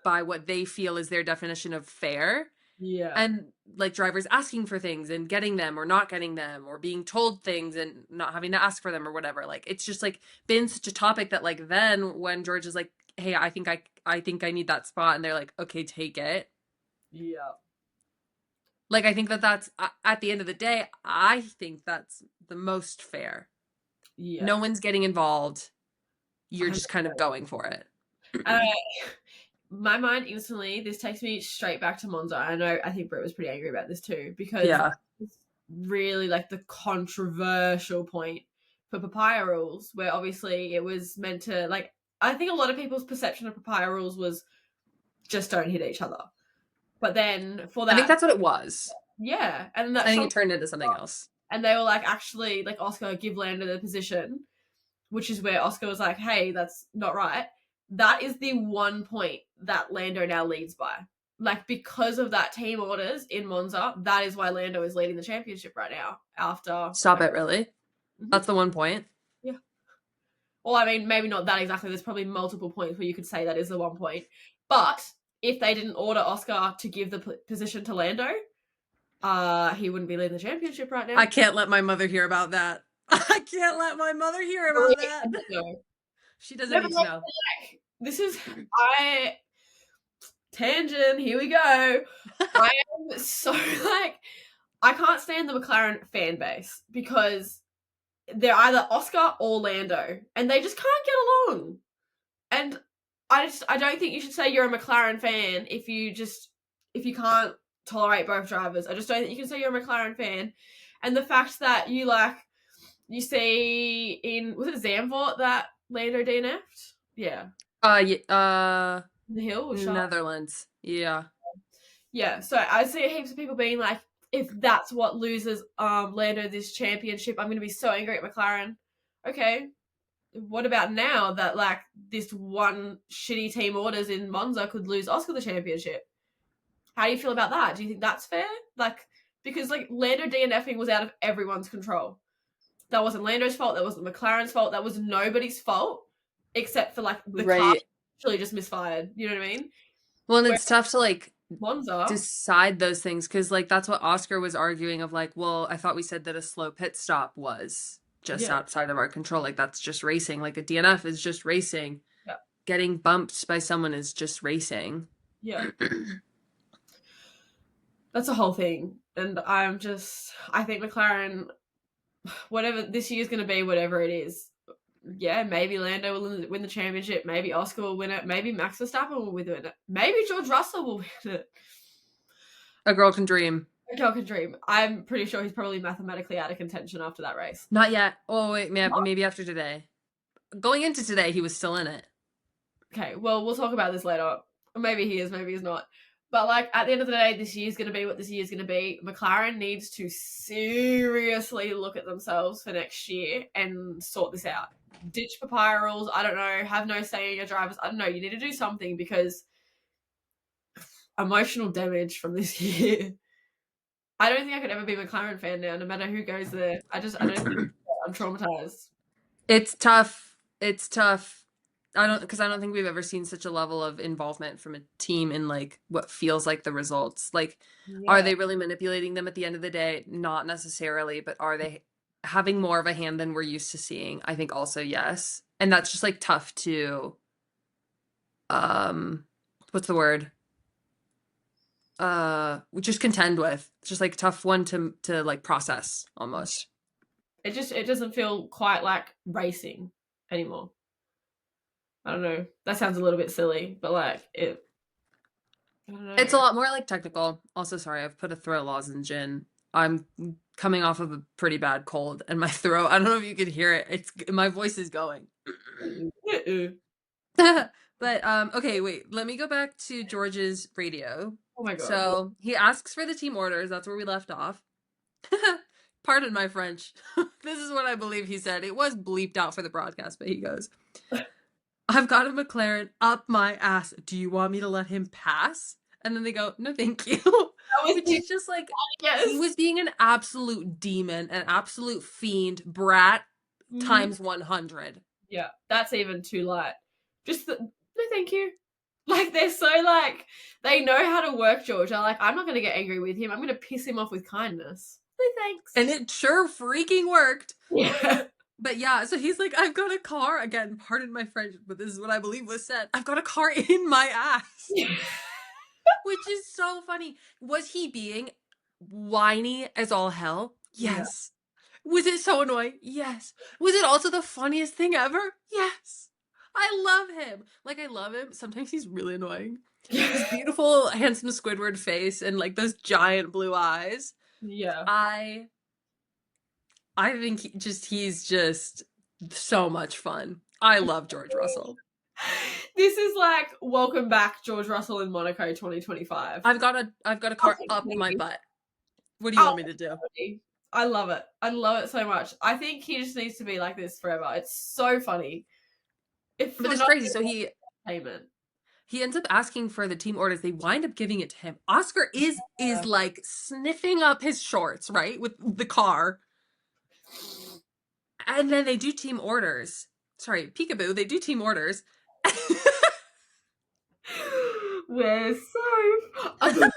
Speaker 2: by what they feel is their definition of fair.
Speaker 1: Yeah.
Speaker 2: And like drivers asking for things and getting them or not getting them or being told things and not having to ask for them or whatever. Like it's just like been such a topic that like then when George is like, hey, I think I need that spot, and they're like, okay, take it.
Speaker 1: Yeah.
Speaker 2: Like I think that's at the end of the day, I think that's the most fair.
Speaker 1: Yeah.
Speaker 2: No one's getting involved. You're just kind of going for it.
Speaker 1: My mind instantly, this takes me straight back to Monza. I think Britt was pretty angry about this too, because it's really like the controversial point for papaya rules, where obviously it was meant to, like, I think a lot of people's perception of papaya rules was just don't hit each other. But then for that,
Speaker 2: I think that's what it was.
Speaker 1: Yeah. And
Speaker 2: I think it turned into something else.
Speaker 1: And they were like, actually, like, Oscar, give Lando the position, which is where Oscar was like, hey, that's not right. That is the one point that Lando now leads by. Like, because of that team orders in Monza, that is why Lando is leading the championship right now after...
Speaker 2: Stop it, really? Mm-hmm. That's the one point?
Speaker 1: Yeah. Well, I mean, maybe not that exactly. There's probably multiple points where you could say that is the one point. But if they didn't order Oscar to give the position to Lando, he wouldn't be leading the championship right now.
Speaker 2: I can't let my mother hear about that. I can't let my mother hear about that. She doesn't need to know.
Speaker 1: This is... Tangent, here we go. I am so, like... I can't stand the McLaren fan base because they're either Oscar or Lando, and they just can't get along. And I don't think you should say you're a McLaren fan if you can't tolerate both drivers. I just don't think you can say you're a McLaren fan. And the fact that you see in, was it Zandvoort that Lando DNF'd? Yeah. The hill?
Speaker 2: Netherlands. Yeah.
Speaker 1: Yeah, so I see heaps of people being like, if that's what loses Lando this championship, I'm going to be so angry at McLaren. Okay, what about now that, like, this one shitty team orders in Monza could lose Oscar the championship? How do you feel about that? Do you think that's fair? Like, because, like, Lando DNFing was out of everyone's control. That wasn't Lando's fault. That wasn't McLaren's fault. That was nobody's fault except for, like, the car actually just misfired. You know what I mean?
Speaker 2: Well, and it's tough to, like,
Speaker 1: Monza
Speaker 2: decide those things, because like that's what Oscar was arguing of, like, well, I thought we said that a slow pit stop was just outside of our control, like that's just racing, like a DNF is just racing. Getting bumped by someone is just racing.
Speaker 1: That's a whole thing. And I think McLaren, whatever this year's going to be, whatever it is, maybe Lando will win the championship, maybe Oscar will win it, maybe Max Verstappen will win it, maybe George Russell will win it.
Speaker 2: A girl can dream.
Speaker 1: A girl can dream. I'm pretty sure he's probably mathematically out of contention after that race.
Speaker 2: Not yet. Oh, wait, maybe after today. Going into today, he was still in it.
Speaker 1: Okay, well, we'll talk about this later. Maybe he is, maybe he's not. But, like, at the end of the day, this year's going to be what this year's going to be. McLaren needs to seriously look at themselves for next year and sort this out. Ditch papaya rules, I don't know, have no say in your drivers. I don't know, you need to do something, because emotional damage from this year. I don't think I could ever be a McLaren fan now, no matter who goes there. I don't think I'm traumatized.
Speaker 2: It's tough. I don't think we've ever seen such a level of involvement from a team in like what feels like the results. Like, are they really manipulating them at the end of the day? Not necessarily, but are they having more of a hand than we're used to seeing? I think also yes. And that's just like tough to, what's the word? Just contend with. It's just like tough one to like process almost.
Speaker 1: It doesn't feel quite like racing anymore. I don't know. That sounds a little bit silly, but like I don't know.
Speaker 2: It's a lot more like technical. Also, sorry, I've put a throat lozenge in. I'm coming off of a pretty bad cold, and my throat, I don't know if you could hear it. My voice is going. But okay, wait. Let me go back to George's radio.
Speaker 1: Oh my god.
Speaker 2: So he asks for the team orders. That's where we left off. Pardon my French. This is what I believe he said. It was bleeped out for the broadcast, but he goes, I've got a McLaren up my ass. Do you want me to let him pass? And then they go, no, thank you. Which is just like, he was being an absolute demon, an absolute fiend, brat times 100.
Speaker 1: Yeah, that's even too light. Just no, thank you. Like, they're so like, they know how to work George. They're like, I'm not going to get angry with him. I'm going to piss him off with kindness. No thanks.
Speaker 2: And it sure freaking worked.
Speaker 1: Yeah.
Speaker 2: But yeah, so he's like, I've got a car. Again, pardon my French, but this is what I believe was said. I've got a car in my ass. Which is so funny. Was he being whiny as all hell? Yes. Yeah. Was it so annoying? Yes. Was it also the funniest thing ever? Yes. I love him. Like, I love him. Sometimes he's really annoying. His beautiful, handsome Squidward face and like those giant blue eyes.
Speaker 1: Yeah.
Speaker 2: I think he's just so much fun. I love George Russell.
Speaker 1: This is like, welcome back, George Russell in Monaco 2025.
Speaker 2: I've got a car up my butt. What do you want me to do?
Speaker 1: I love it. I love it so much. I think he just needs to be like this forever. It's so funny.
Speaker 2: But it's crazy. So he ends up asking for the team orders. They wind up giving it to him. Oscar is like sniffing up his shorts, right, with the car. And then they do team orders. Sorry, peekaboo. They do team orders.
Speaker 1: We're so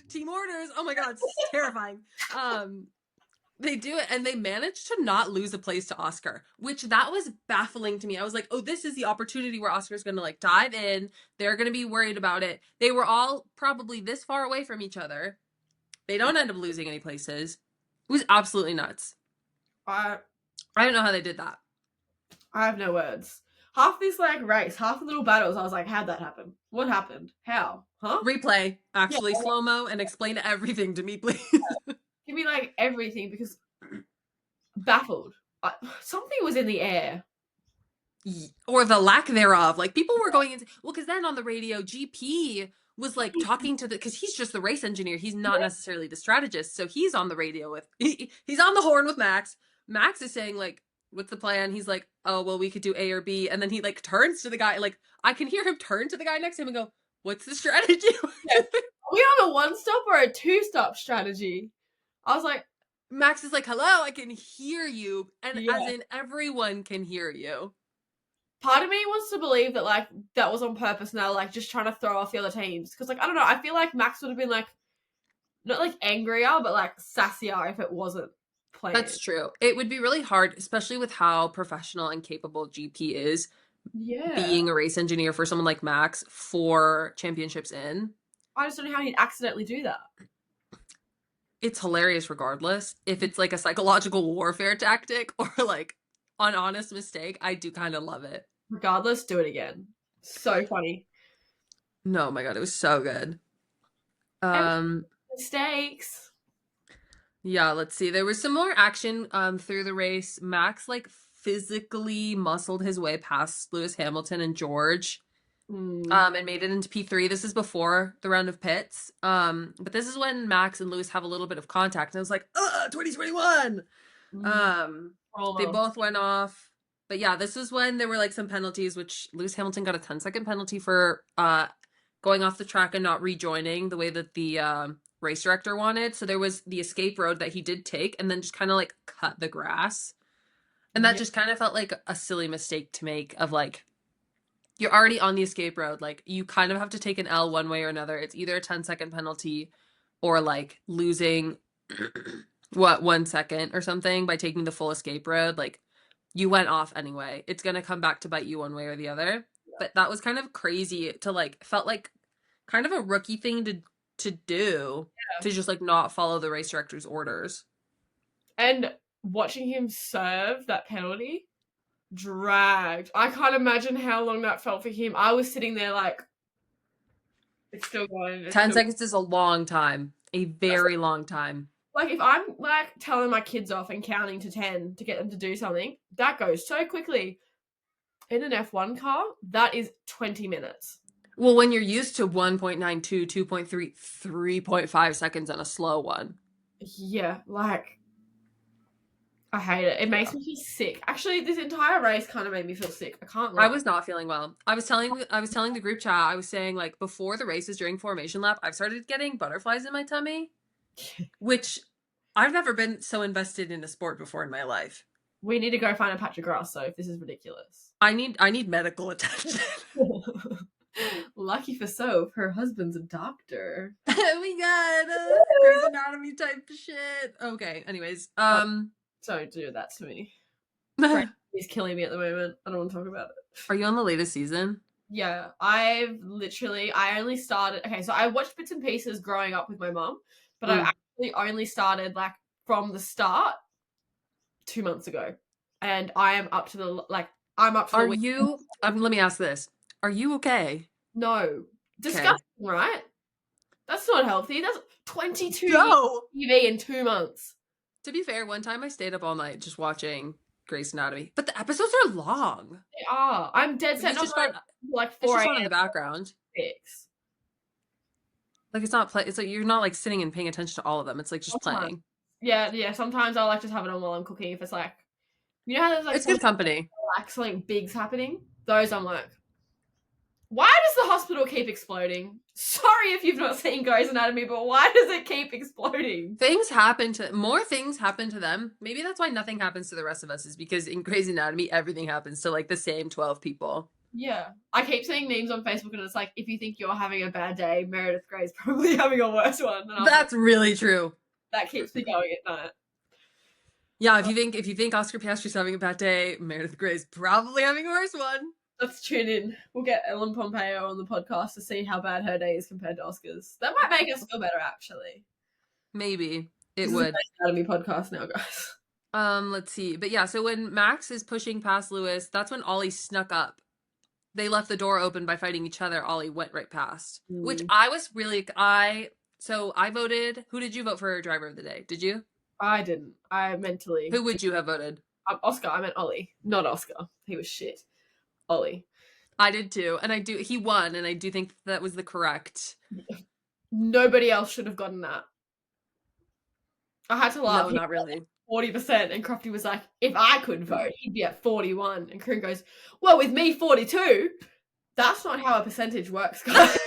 Speaker 2: team orders. Oh my god, it's terrifying. They do it, and they manage to not lose a place to Oscar, which that was baffling to me. I was like, oh, this is the opportunity where Oscar's going to like dive in. They're going to be worried about it. They were all probably this far away from each other. They don't end up losing any places. It was absolutely nuts. I don't know how they did that.
Speaker 1: I have no words. Half this like race, half the little battles, I was like, how'd that happen? What happened? How? Huh?
Speaker 2: Replay, actually, slow-mo, and explain everything to me, please.
Speaker 1: Give me like everything, because baffled. Something was in the air.
Speaker 2: Or the lack thereof. Like, people were going into, well, because then on the radio, GP was like talking to because he's just the race engineer. He's not necessarily the strategist. So he's on the radio with, he's on the horn with Max. Max is saying like, what's the plan? He's like, oh, well, we could do A or B. And then he like turns to the guy, like I can hear him turn to the guy next to him and go, what's the strategy?
Speaker 1: Are we on a 1-stop or a 2-stop strategy? I was like,
Speaker 2: Max is like, hello, I can hear you. And as in everyone can hear you.
Speaker 1: part of me wants to believe that, like, that was on purpose now, like, just trying to throw off the other teams. Because, like, I don't know, I feel like Max would have been, like, not, like, angrier, but, like, sassier if it wasn't planned.
Speaker 2: That's true. It would be really hard, especially with how professional and capable GP is.
Speaker 1: Yeah.
Speaker 2: Being a race engineer for someone like Max 4 championships in.
Speaker 1: I just don't know how he'd accidentally do that.
Speaker 2: It's hilarious regardless. If it's like a psychological warfare tactic or like an honest mistake, I do kind of love it.
Speaker 1: Regardless, do it again. So funny.
Speaker 2: No, my God, it was so good.
Speaker 1: Mistakes.
Speaker 2: Yeah, let's see. There was some more action through the race. Max like physically muscled his way past Lewis Hamilton and George. And made it into P3. This is before the round of pits. But this is when Max and Lewis have a little bit of contact. And I was like, 2021. They both went off. But yeah, this was when there were like some penalties, which Lewis Hamilton got a 10-second penalty for going off the track and not rejoining the way that the race director wanted. So there was the escape road that he did take and then just kind of like cut the grass. And that just kind of felt like a silly mistake to make of like, you're already on the escape road. Like, you kind of have to take an L one way or another. It's either a 10-second penalty or, like, losing, 1 second or something by taking the full escape road. Like, you went off anyway. It's going to come back to bite you one way or the other. Yeah. But that was kind of crazy to, like, felt like kind of a rookie thing to do. Yeah. To just, like, not follow the race director's orders.
Speaker 1: And watching him serve that penalty dragged. I can't imagine how long that felt for him. I was sitting there like, it's still going.
Speaker 2: 10 seconds is a long time. A very long time.
Speaker 1: Like, if I'm, like, telling my kids off and counting to 10 to get them to do something, that goes so quickly. In an F1 car, that is 20 minutes.
Speaker 2: Well, when you're used to 1.92, 2.3, 3.5 seconds on a slow one.
Speaker 1: Yeah, like, I hate it. It makes me feel sick. Actually, this entire race kind of made me feel sick. I can't lie.
Speaker 2: I was not feeling well. I was telling the group chat, I was saying, like, before the races during formation lap, I've started getting butterflies in my tummy, which I've never been so invested in a sport before in my life.
Speaker 1: We need to go find a patch of grass, so if this is ridiculous.
Speaker 2: I need medical attention.
Speaker 1: Lucky for Sof, her husband's a doctor.
Speaker 2: We got Grey's Anatomy type shit. Okay, anyways,
Speaker 1: Don't do that to me. He's killing me at the moment. I don't want to talk about it.
Speaker 2: Are you on the latest season?
Speaker 1: Yeah, I only started. Okay, so I watched bits and pieces growing up with my mum, but I actually only started like from the start 2 months ago, and I am up to the
Speaker 2: Are you? Let me ask this: are you okay?
Speaker 1: No, disgusting, right? That's not healthy. That's 22 TV in 2 months.
Speaker 2: To be fair, one time I stayed up all night just watching Grey's Anatomy, but the episodes are long.
Speaker 1: They are. I'm dead set. Like 4
Speaker 2: it's just on in the background.
Speaker 1: 6.
Speaker 2: Like it's not it's like you're not like sitting and paying attention to all of them. It's like just playing.
Speaker 1: Yeah. Sometimes I'll like just have it on while I'm cooking. If it's like, you know how there's like
Speaker 2: it's good company.
Speaker 1: Like something big's happening. Those I'm like, why does the hospital keep exploding? Sorry if you've not seen Grey's Anatomy, but why does it keep exploding?
Speaker 2: More things happen to them. Maybe that's why nothing happens to the rest of us, is because in Grey's Anatomy, everything happens to like the same 12 people.
Speaker 1: Yeah. I keep seeing memes on Facebook and it's like, if you think you're having a bad day, Meredith Grey's probably having a worse one.
Speaker 2: That's really true.
Speaker 1: That keeps me going at night.
Speaker 2: Yeah, if you think Oscar Piastri's having a bad day, Meredith Grey's probably having a worse one.
Speaker 1: Let's tune in. We'll get Ellen Pompeo on the podcast to see how bad her day is compared to Oscar's. That might make us feel better, actually.
Speaker 2: Maybe. It
Speaker 1: this
Speaker 2: would.
Speaker 1: Is a Anatomy podcast now, guys.
Speaker 2: Let's see. But yeah, so when Max is pushing past Lewis, that's when Ollie snuck up. They left the door open by fighting each other. Ollie went right past. Which I was really... So I voted... Who did you vote for driver of the day? Did you?
Speaker 1: I didn't. I mentally...
Speaker 2: Who would you have voted?
Speaker 1: Oscar. I meant Ollie. Not Oscar. He was shit. Ollie.
Speaker 2: I did too. And he won, and I do think that was the correct.
Speaker 1: Nobody else should have gotten that. I had to laugh.
Speaker 2: No, not really.
Speaker 1: 40%, and Crofty was like, if I could vote, he'd be at 41. And Corinne goes, well, with me 42, that's not how a percentage works, guys.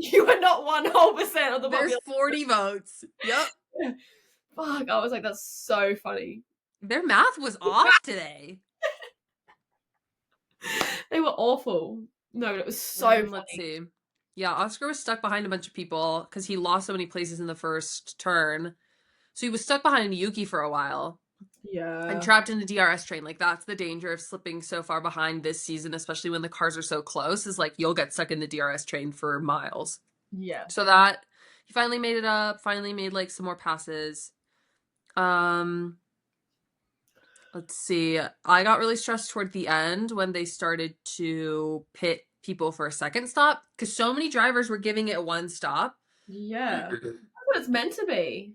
Speaker 1: You are not 1 whole percent of the population.
Speaker 2: There's 40 votes. Yep.
Speaker 1: Fuck, I was like, that's so funny.
Speaker 2: Their math was off today.
Speaker 1: They were awful. No, but it was so funny.
Speaker 2: Let's see. Yeah, Oscar was stuck behind a bunch of people because he lost so many places in the first turn. So he was stuck behind Yuki for a while.
Speaker 1: Yeah.
Speaker 2: And trapped in the DRS train. Like, that's the danger of slipping so far behind this season, especially when the cars are so close, is like you'll get stuck in the DRS train for miles.
Speaker 1: Yeah.
Speaker 2: So that he finally made it up, finally made like some more passes. Let's see. I got really stressed toward the end when they started to pit people for a second stop because so many drivers were giving it one stop.
Speaker 1: Yeah. That's what it's meant to be.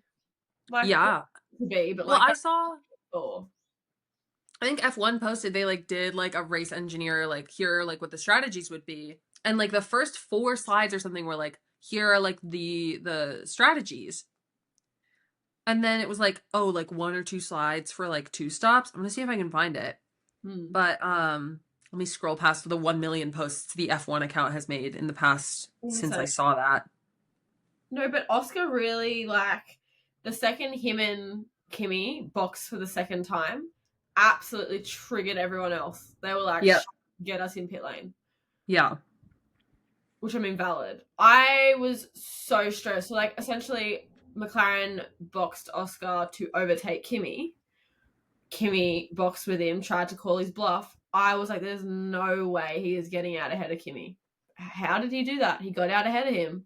Speaker 1: Like,
Speaker 2: yeah.
Speaker 1: To be, but
Speaker 2: well,
Speaker 1: like
Speaker 2: I saw.
Speaker 1: Oh.
Speaker 2: I think F1 posted they like did like a race engineer like here like what the strategies would be, and like the first 4 slides or something were like here are like the strategies. And then it was like, oh, like 1 or 2 slides for like 2 stops. I'm gonna see if I can find it. But let me scroll past the 1 million posts the F1 account has made in the past since I saw that.
Speaker 1: No, but Oscar really, like, the second him and Kimi boxed for the second time, absolutely triggered everyone else. They were like, get us in pit lane.
Speaker 2: Yeah.
Speaker 1: Which, I mean, valid. I was so stressed. So, like, essentially, McLaren boxed Oscar to overtake Kimi. Kimi boxed with him, tried to call his bluff. I was like, there's no way he is getting out ahead of Kimi. How did he do that? He got out ahead of him.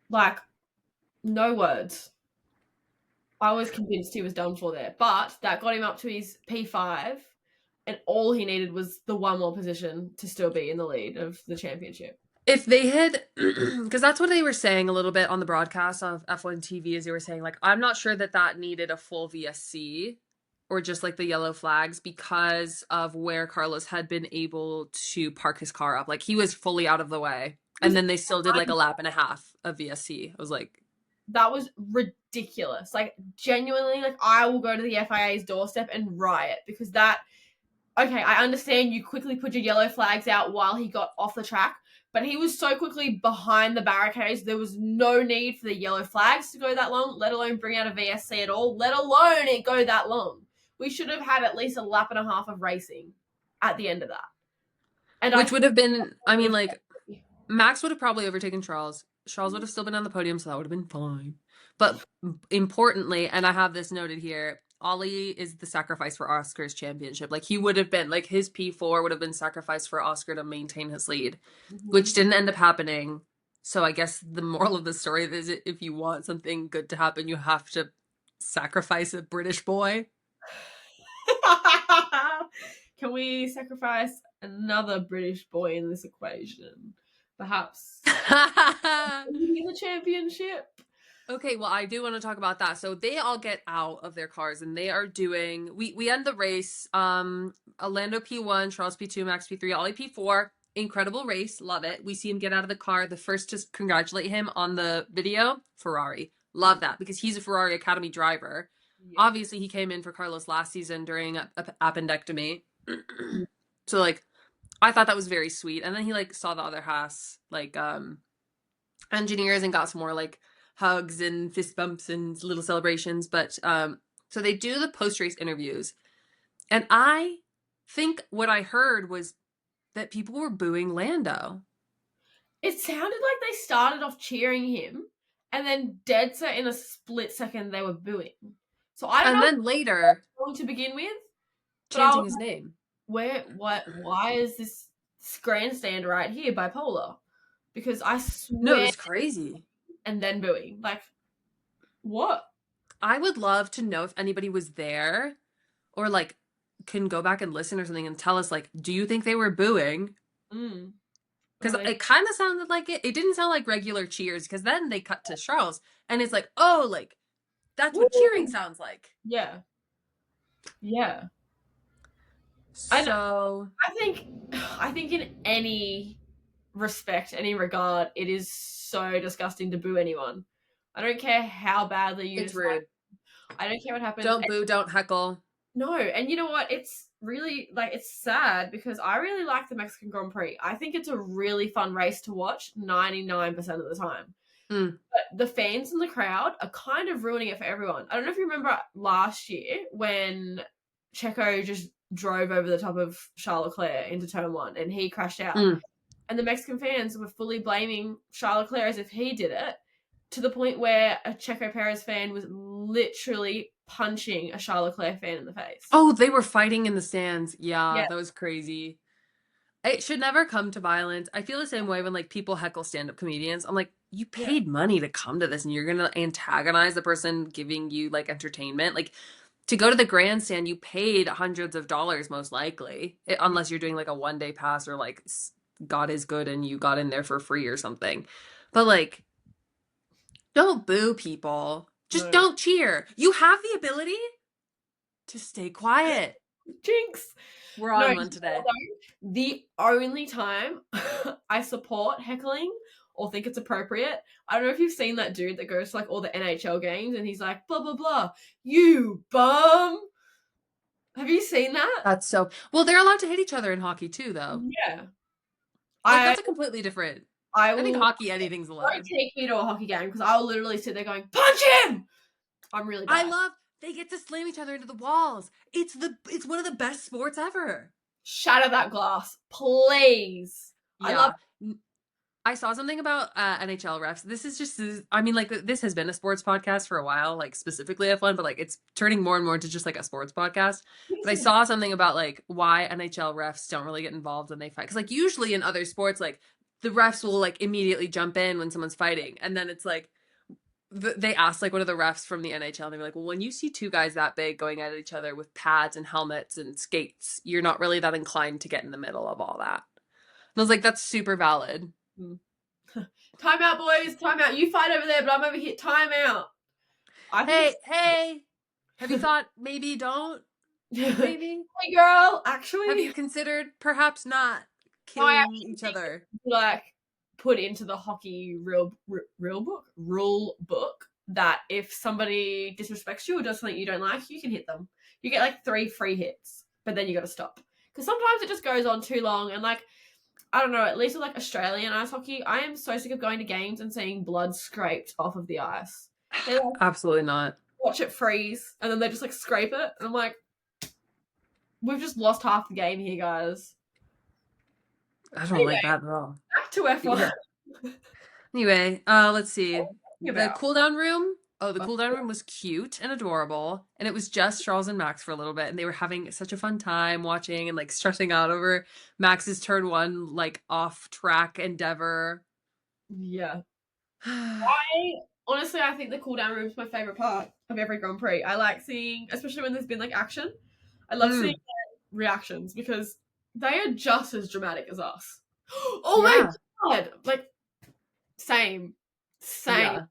Speaker 1: Like, no words. I was convinced he was done for there. But that got him up to his P5, and all he needed was the one more position to still be in the lead of the championship.
Speaker 2: If they had, because that's what they were saying a little bit on the broadcast of F1 TV, is they were saying, like, I'm not sure that needed a full VSC or just like the yellow flags because of where Carlos had been able to park his car up. Like, he was fully out of the way. And then they still did like a lap and a half of VSC. I was like,
Speaker 1: that was ridiculous. Like, genuinely, like, I will go to the FIA's doorstep and riot because that, okay, I understand you quickly put your yellow flags out while he got off the track, but he was so quickly behind the barricades, there was no need for the yellow flags to go that long, let alone bring out a VSC at all, let alone it go that long. We should have had at least a lap and a half of racing at the end of that.
Speaker 2: And which would have been, I mean, like, Max would have probably overtaken Charles. Charles would have still been on the podium, so that would have been fine. But importantly, and I have this noted here, Ollie is the sacrifice for Oscar's championship. Like, he would have been, like, his P4 would have been sacrificed for Oscar to maintain his lead, which didn't end up happening. So I guess the moral of the story is if you want something good to happen, you have to sacrifice a British boy.
Speaker 1: Can we sacrifice another British boy in this equation? Perhaps in the championship.
Speaker 2: Okay, well, I do want to talk about that. So they all get out of their cars and they are doing, we end the race, Orlando P1, Charles P2, Max P3, Ollie P4, incredible race, love it. We see him get out of the car. The first to congratulate him on the video, Ferrari. Love that because he's a Ferrari Academy driver. Yeah. Obviously, he came in for Carlos last season during a appendectomy. So, like, I thought that was very sweet. And then he, like, saw the other Haas, like, engineers and got some more, like, hugs and fist bumps and little celebrations. But so they do the post-race interviews. And I think what I heard was that people were booing Lando.
Speaker 1: It sounded like they started off cheering him, and then dead set in a split second they were booing. So I don't know.
Speaker 2: And then later,
Speaker 1: to begin with,
Speaker 2: chanting his name.
Speaker 1: Why is this grandstand right here bipolar? Because I swear,
Speaker 2: no, it was crazy.
Speaker 1: And then booing, like, what?
Speaker 2: I would love to know if anybody was there, or like can go back and listen or something and tell us, like, do you think they were booing? Because it kind of sounded like it. It didn't sound like regular cheers. Because then they cut to Charles, and it's like, oh, like that's what cheering sounds like.
Speaker 1: Yeah.
Speaker 2: So
Speaker 1: I think in any respect, any regard, it is so disgusting to boo anyone. I don't care how badly you.
Speaker 2: It's rude.
Speaker 1: I don't care what happens.
Speaker 2: Don't boo. Don't heckle.
Speaker 1: No, and you know what? It's really, like, it's sad because I really like the Mexican Grand Prix. I think it's a really fun race to watch 99% of the time. But the fans in the crowd are kind of ruining it for everyone. I don't know if you remember last year when Checo just drove over the top of Charles Leclerc into turn 1 and he crashed out. And the Mexican fans were fully blaming Charles Leclerc as if he did it, to the point where a Checo Perez fan was literally punching a Charles Leclerc fan in the face.
Speaker 2: Oh, they were fighting in the stands. Yeah, that was crazy. It should never come to violence. I feel the same way when like people heckle stand-up comedians. I'm like, you paid money to come to this and you're going to antagonize the person giving you like entertainment. Like, to go to the grandstand, you paid hundreds of dollars most likely, unless you're doing like a one-day pass or like God is good and you got in there for free or something. But like, don't boo people. Just don't cheer. You have the ability to stay quiet.
Speaker 1: Jinx.
Speaker 2: We're on one today.
Speaker 1: The only time I support heckling or think it's appropriate, I don't know if you've seen that dude that goes to like all the NHL games and he's like, blah, blah, blah, you bum. Have you seen that?
Speaker 2: That's so... Well, they're allowed to hit each other in hockey too, though.
Speaker 1: Yeah.
Speaker 2: That's a completely different... I think hockey, anything's allowed.
Speaker 1: Don't take me to a hockey game because I'll literally sit there going, punch him! I'm really bad.
Speaker 2: I love... They get to slam each other into the walls. It's one of the best sports ever.
Speaker 1: Shatter that glass, please.
Speaker 2: Yeah. I saw something about NHL refs. This is just, I mean, like, this has been a sports podcast for a while, like, specifically F1, but, like, it's turning more and more into just, like, a sports podcast. But I saw something about, like, why NHL refs don't really get involved when they fight. Because, like, usually in other sports, like, the refs will, like, immediately jump in when someone's fighting. And then it's, like, they asked, like, one of the refs from the NHL, and they were like, well, when you see two guys that big going at each other with pads and helmets and skates, you're not really that inclined to get in the middle of all that. And I was like, that's super valid.
Speaker 1: Time out, boys. Time out. You fight over there, but I'm over here. Time out.
Speaker 2: Hey. Have you thought maybe don't? Maybe?
Speaker 1: Hey, girl. Actually,
Speaker 2: have you considered perhaps not killing each other?
Speaker 1: Like, put into the hockey rule book that if somebody disrespects you or does something you don't like, you can hit them. You get like 3 free hits, but then you got to stop. Because sometimes it just goes on too long and like, I don't know, at least with like Australian ice hockey, I am so sick of going to games and seeing blood scraped off of the ice. Like,
Speaker 2: absolutely not.
Speaker 1: Watch it freeze and then they just like scrape it. And I'm like, we've just lost half the game here, guys.
Speaker 2: I don't like that at all.
Speaker 1: Back to F1.
Speaker 2: Yeah. Anyway, let's see. The cool-down room. Oh, the cool-down room was cute and adorable. And it was just Charles and Max for a little bit. And they were having such a fun time watching and, like, stressing out over Max's turn 1, like, off-track endeavor.
Speaker 1: Yeah. Honestly, I think the cool-down room is my favourite part of every Grand Prix. I like seeing, especially when there's been, like, action. I love seeing reactions because they are just as dramatic as us. Oh my God! Like, same. Yeah.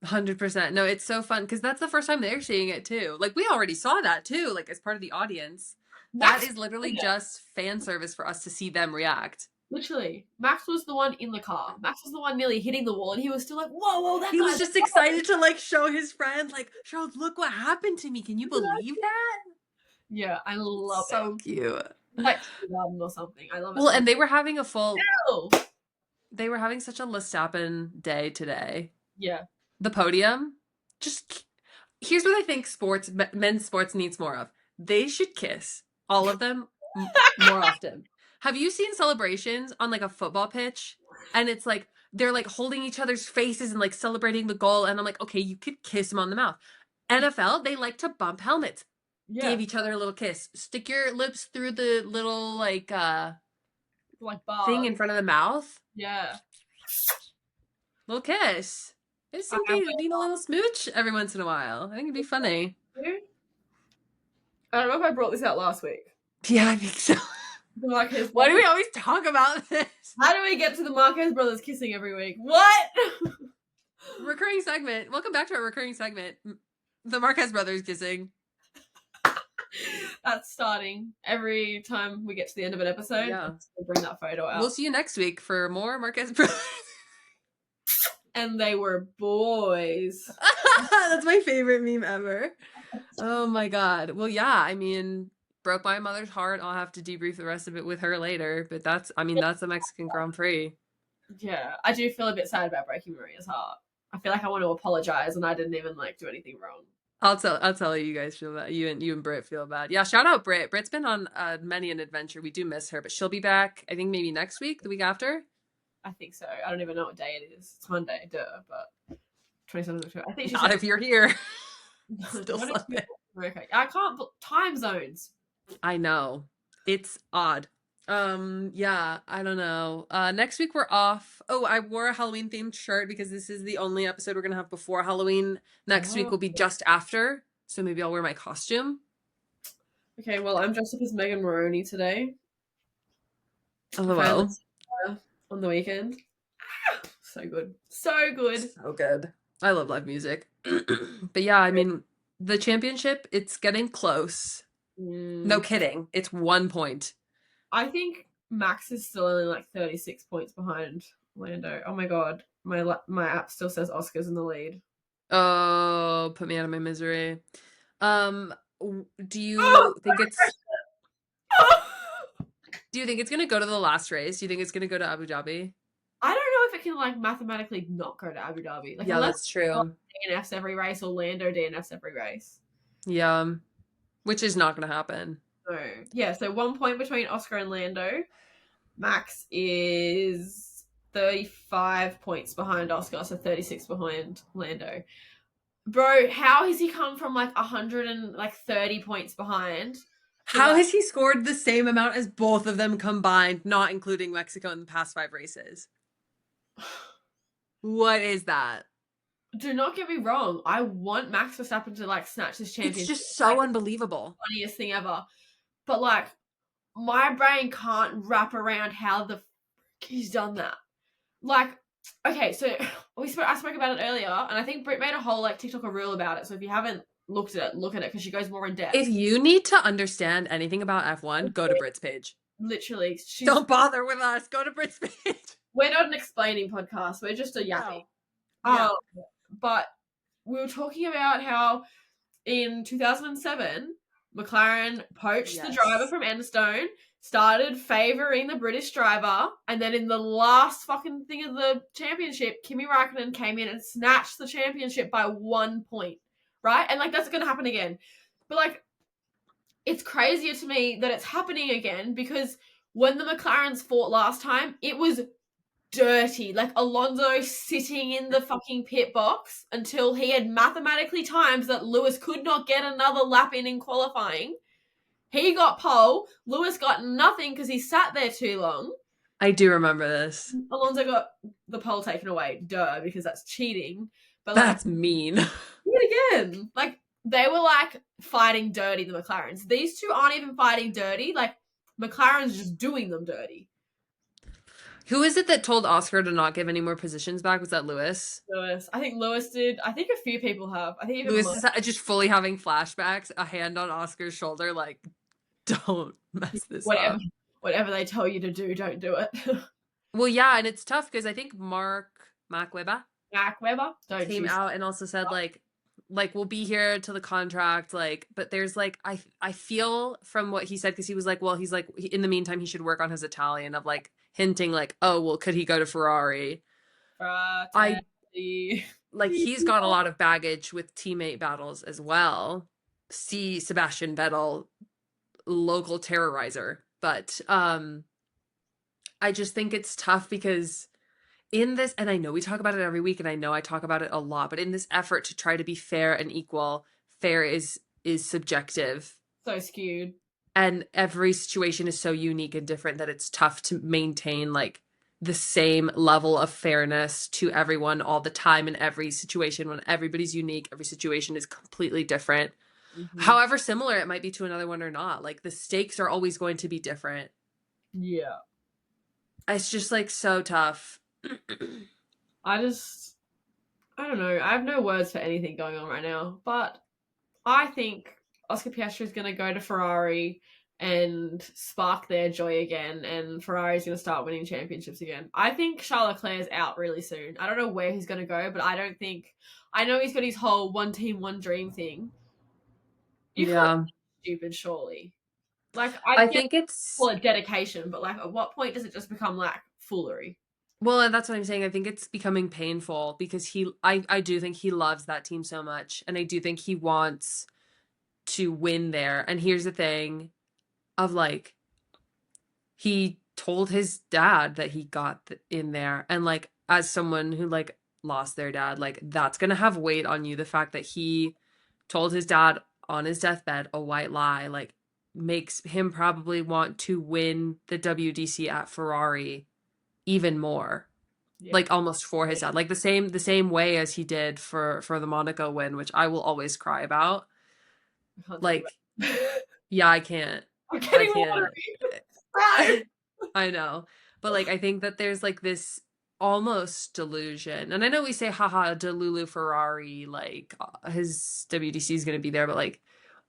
Speaker 2: 100%. No, it's so fun because that's the first time they're seeing it too. Like, we already saw that too, like, as part of the audience. That is literally just fan service for us to see them react.
Speaker 1: Literally. Max was the one in the car. Max was the one nearly hitting the wall and he was still like, whoa, that
Speaker 2: He was just excited to, like, show his friend, like, Charles, look what happened to me. Can you believe that?
Speaker 1: Yeah, I love it.
Speaker 2: So cute.
Speaker 1: Like, or something. I love it.
Speaker 2: Well, and they were having a full... They were having such a Verstappen day today.
Speaker 1: Yeah.
Speaker 2: The podium, just... Here's what I think men's sports needs more of. They should kiss, all of them, more often. Have you seen celebrations on, like, a football pitch? And it's, like, they're, like, holding each other's faces and, like, celebrating the goal. And I'm like, okay, you could kiss them on the mouth. NFL, they like to bump helmets. Yeah. Give each other a little kiss. Stick your lips through the little, like bar thing in front of the mouth.
Speaker 1: Yeah.
Speaker 2: Little kiss. It's okay to need a little smooch every once in a while. I think it'd be funny.
Speaker 1: I don't know if I brought this out last week.
Speaker 2: Yeah, I think so. Why do we always talk about this?
Speaker 1: How do we get to the Marquez brothers kissing every week? What?
Speaker 2: Recurring segment. Welcome back to our recurring segment. The Marquez brothers kissing.
Speaker 1: That's starting every time we get to the end of an episode.
Speaker 2: Yeah.
Speaker 1: We'll bring that photo out.
Speaker 2: We'll see you next week for more Marquez brothers.
Speaker 1: And they were boys.
Speaker 2: That's my favorite meme ever. Oh my God. Well, yeah, I mean, broke my mother's heart. I'll have to debrief the rest of it with her later. But that's the Mexican Grand Prix.
Speaker 1: Yeah, I do feel a bit sad about breaking Maria's heart. I feel like I want to apologize and I didn't even, like, do anything wrong.
Speaker 2: I'll tell you guys feel bad. You and Britt feel bad. Yeah, shout out Britt. Britt's been on many an adventure. We do miss her, but she'll be back, I think maybe next week, the week after.
Speaker 1: I think so. I don't even know what day it is. It's Monday, but 27th of October. I think she
Speaker 2: Not
Speaker 1: said
Speaker 2: if you're here.
Speaker 1: Still Sunday. Okay. I can't time zones.
Speaker 2: I know. It's odd. Yeah, I don't know. Next week we're off. Oh, I wore a Halloween themed shirt because this is the only episode we're gonna have before Halloween. Next week will be just after, so maybe I'll wear my costume.
Speaker 1: Okay, well, I'm dressed up as Megan Maroney today.
Speaker 2: Oh, well.
Speaker 1: On the weekend. So good. So good.
Speaker 2: So good. I love live music. But yeah, I mean, the championship, it's getting close. No kidding. It's 1 point.
Speaker 1: I think Max is still only like 36 points behind Lando. Oh my god. My app still says Oscar's in the lead.
Speaker 2: Oh, put me out of my misery. Do you think it's Do you think it's gonna go to the last race? Do you think it's gonna go to Abu Dhabi?
Speaker 1: I don't know if it can like mathematically not go to Abu Dhabi. Like,
Speaker 2: yeah, that's true.
Speaker 1: DNFs every race or Lando DNFs every race.
Speaker 2: Yeah, which is not gonna happen.
Speaker 1: So yeah, so 1 point between Oscar and Lando. Max is 35 points behind Oscar, so 36 behind Lando. Bro, how has he come from like 130 points behind?
Speaker 2: How has he scored the same amount as both of them combined, not including Mexico in the past 5 races? What is that?
Speaker 1: Do not get me wrong. I want Max Verstappen to like snatch this championship.
Speaker 2: It's just so unbelievable.
Speaker 1: Funniest thing ever. But like, my brain can't wrap around how the he's done that. Like, okay, so I spoke about it earlier, and I think Britt made a whole like TikTok reel about it. So if you haven't looked at it, look at it because she goes more in depth.
Speaker 2: If you need to understand anything about F1, go to Britt's page.
Speaker 1: Literally,
Speaker 2: don't bother with us. Go to Britt's page.
Speaker 1: We're not an explaining podcast. We're just a yapping.
Speaker 2: Yeah.
Speaker 1: But we were talking about how in 2007, McLaren poached the driver from Enstone, started favouring the British driver, and then in the last fucking thing of the championship, Kimi Raikkonen came in and snatched the championship by 1 point, right? And like, that's going to happen again. But like, it's crazier to me that it's happening again because when the McLarens fought last time, it was dirty. Like, Alonso sitting in the fucking pit box until he had mathematically timed that Lewis could not get another lap in qualifying. He got pole. Lewis got nothing because he sat there too long.
Speaker 2: I do remember this.
Speaker 1: Alonso got the pole taken away. Duh, because that's cheating. But
Speaker 2: that's mean.
Speaker 1: Do it again. Like, they were like fighting dirty, the McLarens. These two aren't even fighting dirty. Like, McLaren's just doing them dirty.
Speaker 2: Who is it that told Oscar to not give any more positions back? Was that Lewis?
Speaker 1: Lewis. I think Lewis did. I think a few people have. I think even
Speaker 2: Lewis is just fully having flashbacks, a hand on Oscar's shoulder, like, don't mess this up.
Speaker 1: Whatever they tell you to do, don't do it.
Speaker 2: Well, yeah, and it's tough because I think Mark Webber
Speaker 1: came
Speaker 2: out and also said, like, we'll be here till the contract, like, but there's like, I feel from what he said, because he was like, well, he's like, in the meantime, he should work on his Italian, of like hinting like, oh, well, could he go to Ferrari? Like, he's got a lot of baggage with teammate battles as well. See Sebastian Vettel, local terrorizer. But I just think it's tough because in this, and I know we talk about it every week, and I know I talk about it a lot, but in this effort to try to be fair and equal, fair is subjective.
Speaker 1: So skewed.
Speaker 2: And every situation is so unique and different that it's tough to maintain like the same level of fairness to everyone all the time in every situation. When everybody's unique, every situation is completely different. Mm-hmm. However similar it might be to another one or not. Like, the stakes are always going to be different.
Speaker 1: Yeah.
Speaker 2: It's just like so tough.
Speaker 1: I don't know. I have no words for anything going on right now, but I think Oscar Piastri is going to go to Ferrari and spark their joy again, and Ferrari's going to start winning championships again. I think Charles Leclerc's out really soon. I don't know where he's going to go, but I know he's got his whole one team, one dream thing. You can't be stupid, surely. Like, I think it's dedication, but like, at what point does it just become like foolery?
Speaker 2: Well, and that's what I'm saying. I think it's becoming painful because I do think he loves that team so much, and I do think he wants to win there. And here's the thing of like, he told his dad that he got in there, and like, as someone who like lost their dad, like that's gonna have weight on you. The fact that he told his dad on his deathbed a white lie, like, makes him probably want to win the WDC at Ferrari even more.
Speaker 1: Yeah.
Speaker 2: Like almost for his dad, like the same way as he did for the Monaco win, which I will always cry about. Like, yeah, I can't.
Speaker 1: I'm getting watery.
Speaker 2: I know. But like, I think that there's like this almost delusion. And I know we say, haha, Delulu Ferrari, like his WDC is going to be there, but like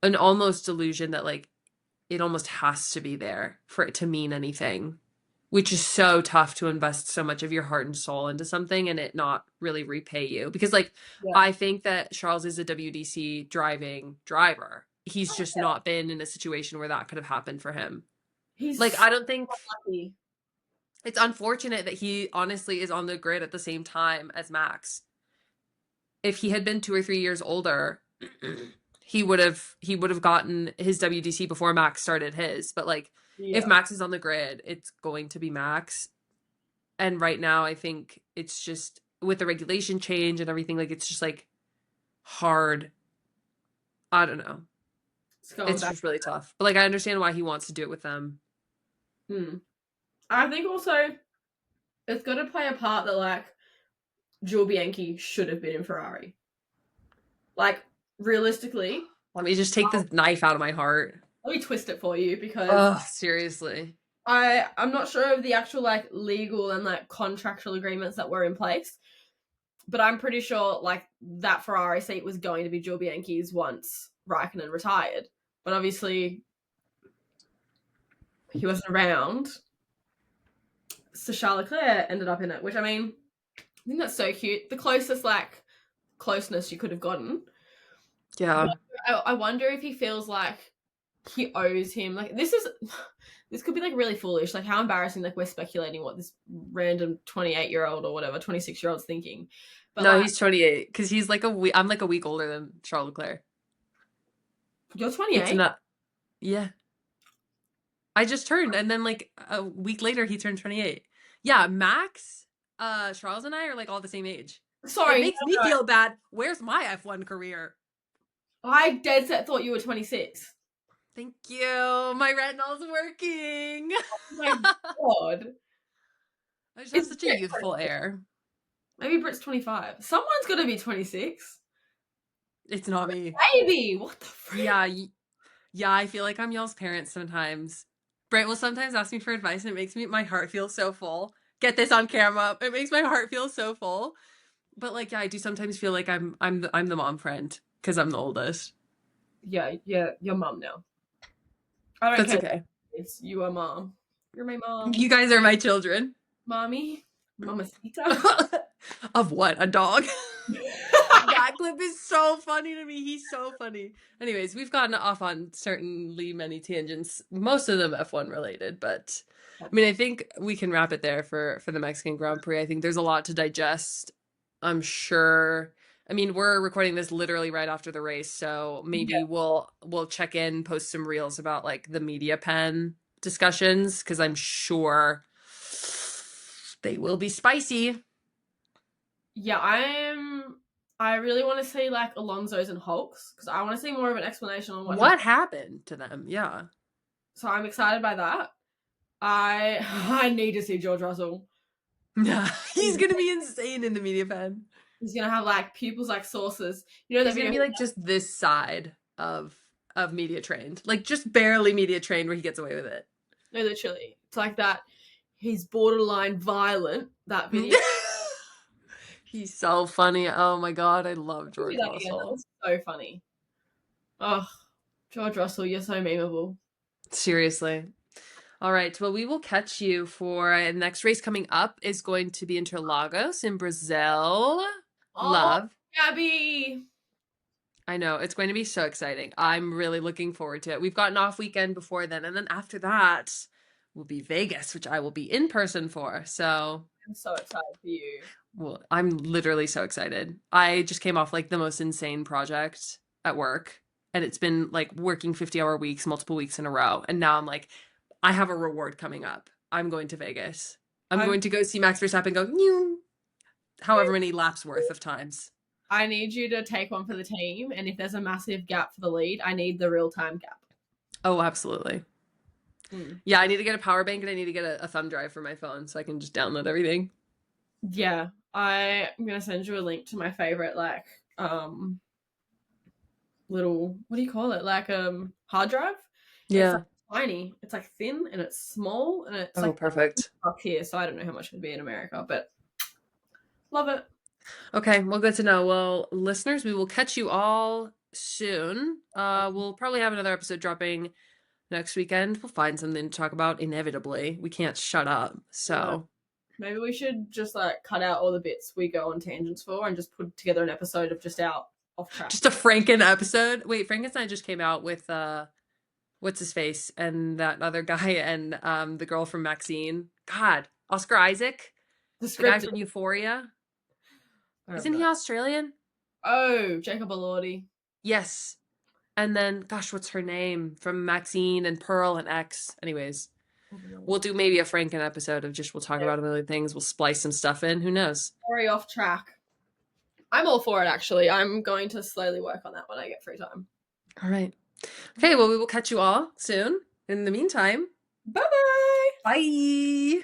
Speaker 2: an almost delusion that like it almost has to be there for it to mean anything, which is so tough to invest so much of your heart and soul into something and it not really repay you. Because like, I think that Charles is a WDC driving driver. He's just not been in a situation where that could have happened for him.
Speaker 1: He's
Speaker 2: like, I don't think
Speaker 1: lucky.
Speaker 2: It's unfortunate that he honestly is on the grid at the same time as Max. If he had been 2 or 3 years older, he would have gotten his WDC before Max started his. But like, if Max is on the grid, it's going to be Max. And right now, I think it's just with the regulation change and everything, like it's just like hard. I don't know. It's just really tough. But like, I understand why he wants to do it with them.
Speaker 1: I think also it's got to play a part that like Jules Bianchi should have been in Ferrari. Like, realistically.
Speaker 2: Let me just take this knife out of my heart.
Speaker 1: Let me twist it for you because
Speaker 2: seriously.
Speaker 1: I'm not sure of the actual like legal and like contractual agreements that were in place, but I'm pretty sure like that Ferrari seat was going to be Jules Bianchi's once Raikkonen retired. But obviously he wasn't around. So Charles Leclerc ended up in it, which I mean, I think that's so cute. The closest like closeness you could have gotten.
Speaker 2: Yeah.
Speaker 1: I wonder if he feels like he owes him, like, this could be like really foolish, like how embarrassing, like we're speculating what this random 28-year-old or whatever 26-year-old's thinking.
Speaker 2: But no, like, he's 28 because he's like I'm like a week older than Charles Leclerc.
Speaker 1: You're 28?
Speaker 2: It's not. Yeah. I just turned, and then like a week later he turned 28. Yeah, Max, Charles and I are like all the same age.
Speaker 1: Sorry.
Speaker 2: It makes me feel bad. Where's my F1 career?
Speaker 1: I dead set thought you were 26.
Speaker 2: Thank you. My retinol's working.
Speaker 1: Oh my god.
Speaker 2: I just have such a youthful air.
Speaker 1: Maybe Britt's 25. Someone's got to be 26.
Speaker 2: It's not me.
Speaker 1: Baby, what the frick?
Speaker 2: Yeah, I feel like I'm y'all's parents sometimes. Britt will sometimes ask me for advice and it makes my heart feel so full. Get this on camera. It makes my heart feel so full. But like, yeah, I do sometimes feel like I'm the mom friend because I'm the oldest.
Speaker 1: Yeah, you're mom now. I don't
Speaker 2: That's
Speaker 1: care.
Speaker 2: Okay.
Speaker 1: It's you are mom. You're my mom.
Speaker 2: You guys are my children.
Speaker 1: Mommy. Mamacita.
Speaker 2: Of what? A dog? That clip is so funny to me. He's so funny. Anyways, we've gotten off on certainly many tangents, most of them F1 related, but I mean, I think we can wrap it there for the Mexican Grand Prix. I think there's a lot to digest. I'm sure. I mean, we're recording this literally right after the race, so maybe we'll check in, post some reels about like the media pen discussions, because I'm sure they will be spicy.
Speaker 1: Yeah, I really want to see like Alonso's and Hulk's, because I want to see more of an explanation on
Speaker 2: what happened to them. Yeah.
Speaker 1: So I'm excited by that. I need to see George Russell.
Speaker 2: Yeah, he's gonna be insane in the media pen.
Speaker 1: He's gonna have like pupils like saucers. You know,
Speaker 2: he's gonna be like just this side of media trained, like just barely media trained, where he gets away with it.
Speaker 1: No, literally, it's like that. He's borderline violent. That video.
Speaker 2: He's so funny. Oh my god, I love George Russell.
Speaker 1: So funny. Oh, George Russell, you're so memeable.
Speaker 2: Seriously. All right, well, we will catch you for the next race coming up is going to be Interlagos in Brazil.
Speaker 1: Oh,
Speaker 2: love.
Speaker 1: Gabby.
Speaker 2: I know, it's going to be so exciting. I'm really looking forward to it. We've got an off weekend before then, and then after that, will be Vegas, which I will be in person for. So
Speaker 1: I'm so excited for you.
Speaker 2: well, I'm literally so excited. I just came off like the most insane project at work, and it's been like working 50-hour weeks, multiple weeks in a row. And now I'm like, I have a reward coming up. I'm going to Vegas. I'm going to go see Max Verstappen go, New, however many laps worth of times.
Speaker 1: I need you to take one for the team, and if there's a massive gap for the lead, I need the real-time gap.
Speaker 2: Oh, absolutely. Yeah, I need to get a power bank, and I need to get a thumb drive for my phone so I can just download everything.
Speaker 1: Yeah, I'm gonna send you a link to my favorite like little, what do you call it, like hard drive.
Speaker 2: Yeah,
Speaker 1: it's like tiny, it's like thin and it's small, and it's like
Speaker 2: perfect
Speaker 1: up here, so I don't know how much it would be in America, but love it.
Speaker 2: Okay, well, good to know. Well, listeners, we will catch you all soon. We'll probably have another episode dropping next weekend. We'll find something to talk about inevitably. We can't shut up. So
Speaker 1: maybe we should just like cut out all the bits we go on tangents for and just put together an episode of just out off track.
Speaker 2: Just a Franken episode. Wait, Frankenstein just came out with what's his face and that other guy and the girl from Maxine. God, Oscar Isaac, the guy from Euphoria. Isn't he Australian?
Speaker 1: Oh, Jacob Elordi.
Speaker 2: Yes. And then, gosh, what's her name from Maxine and Pearl and X? Anyways, we'll do maybe a Franken episode of just, we'll talk about a million things. We'll splice some stuff in. Who knows?
Speaker 1: Very off track. I'm all for it, actually. I'm going to slowly work on that when I get free time.
Speaker 2: All right. Okay, well, we will catch you all soon. In the meantime,
Speaker 1: bye-bye.
Speaker 2: Bye.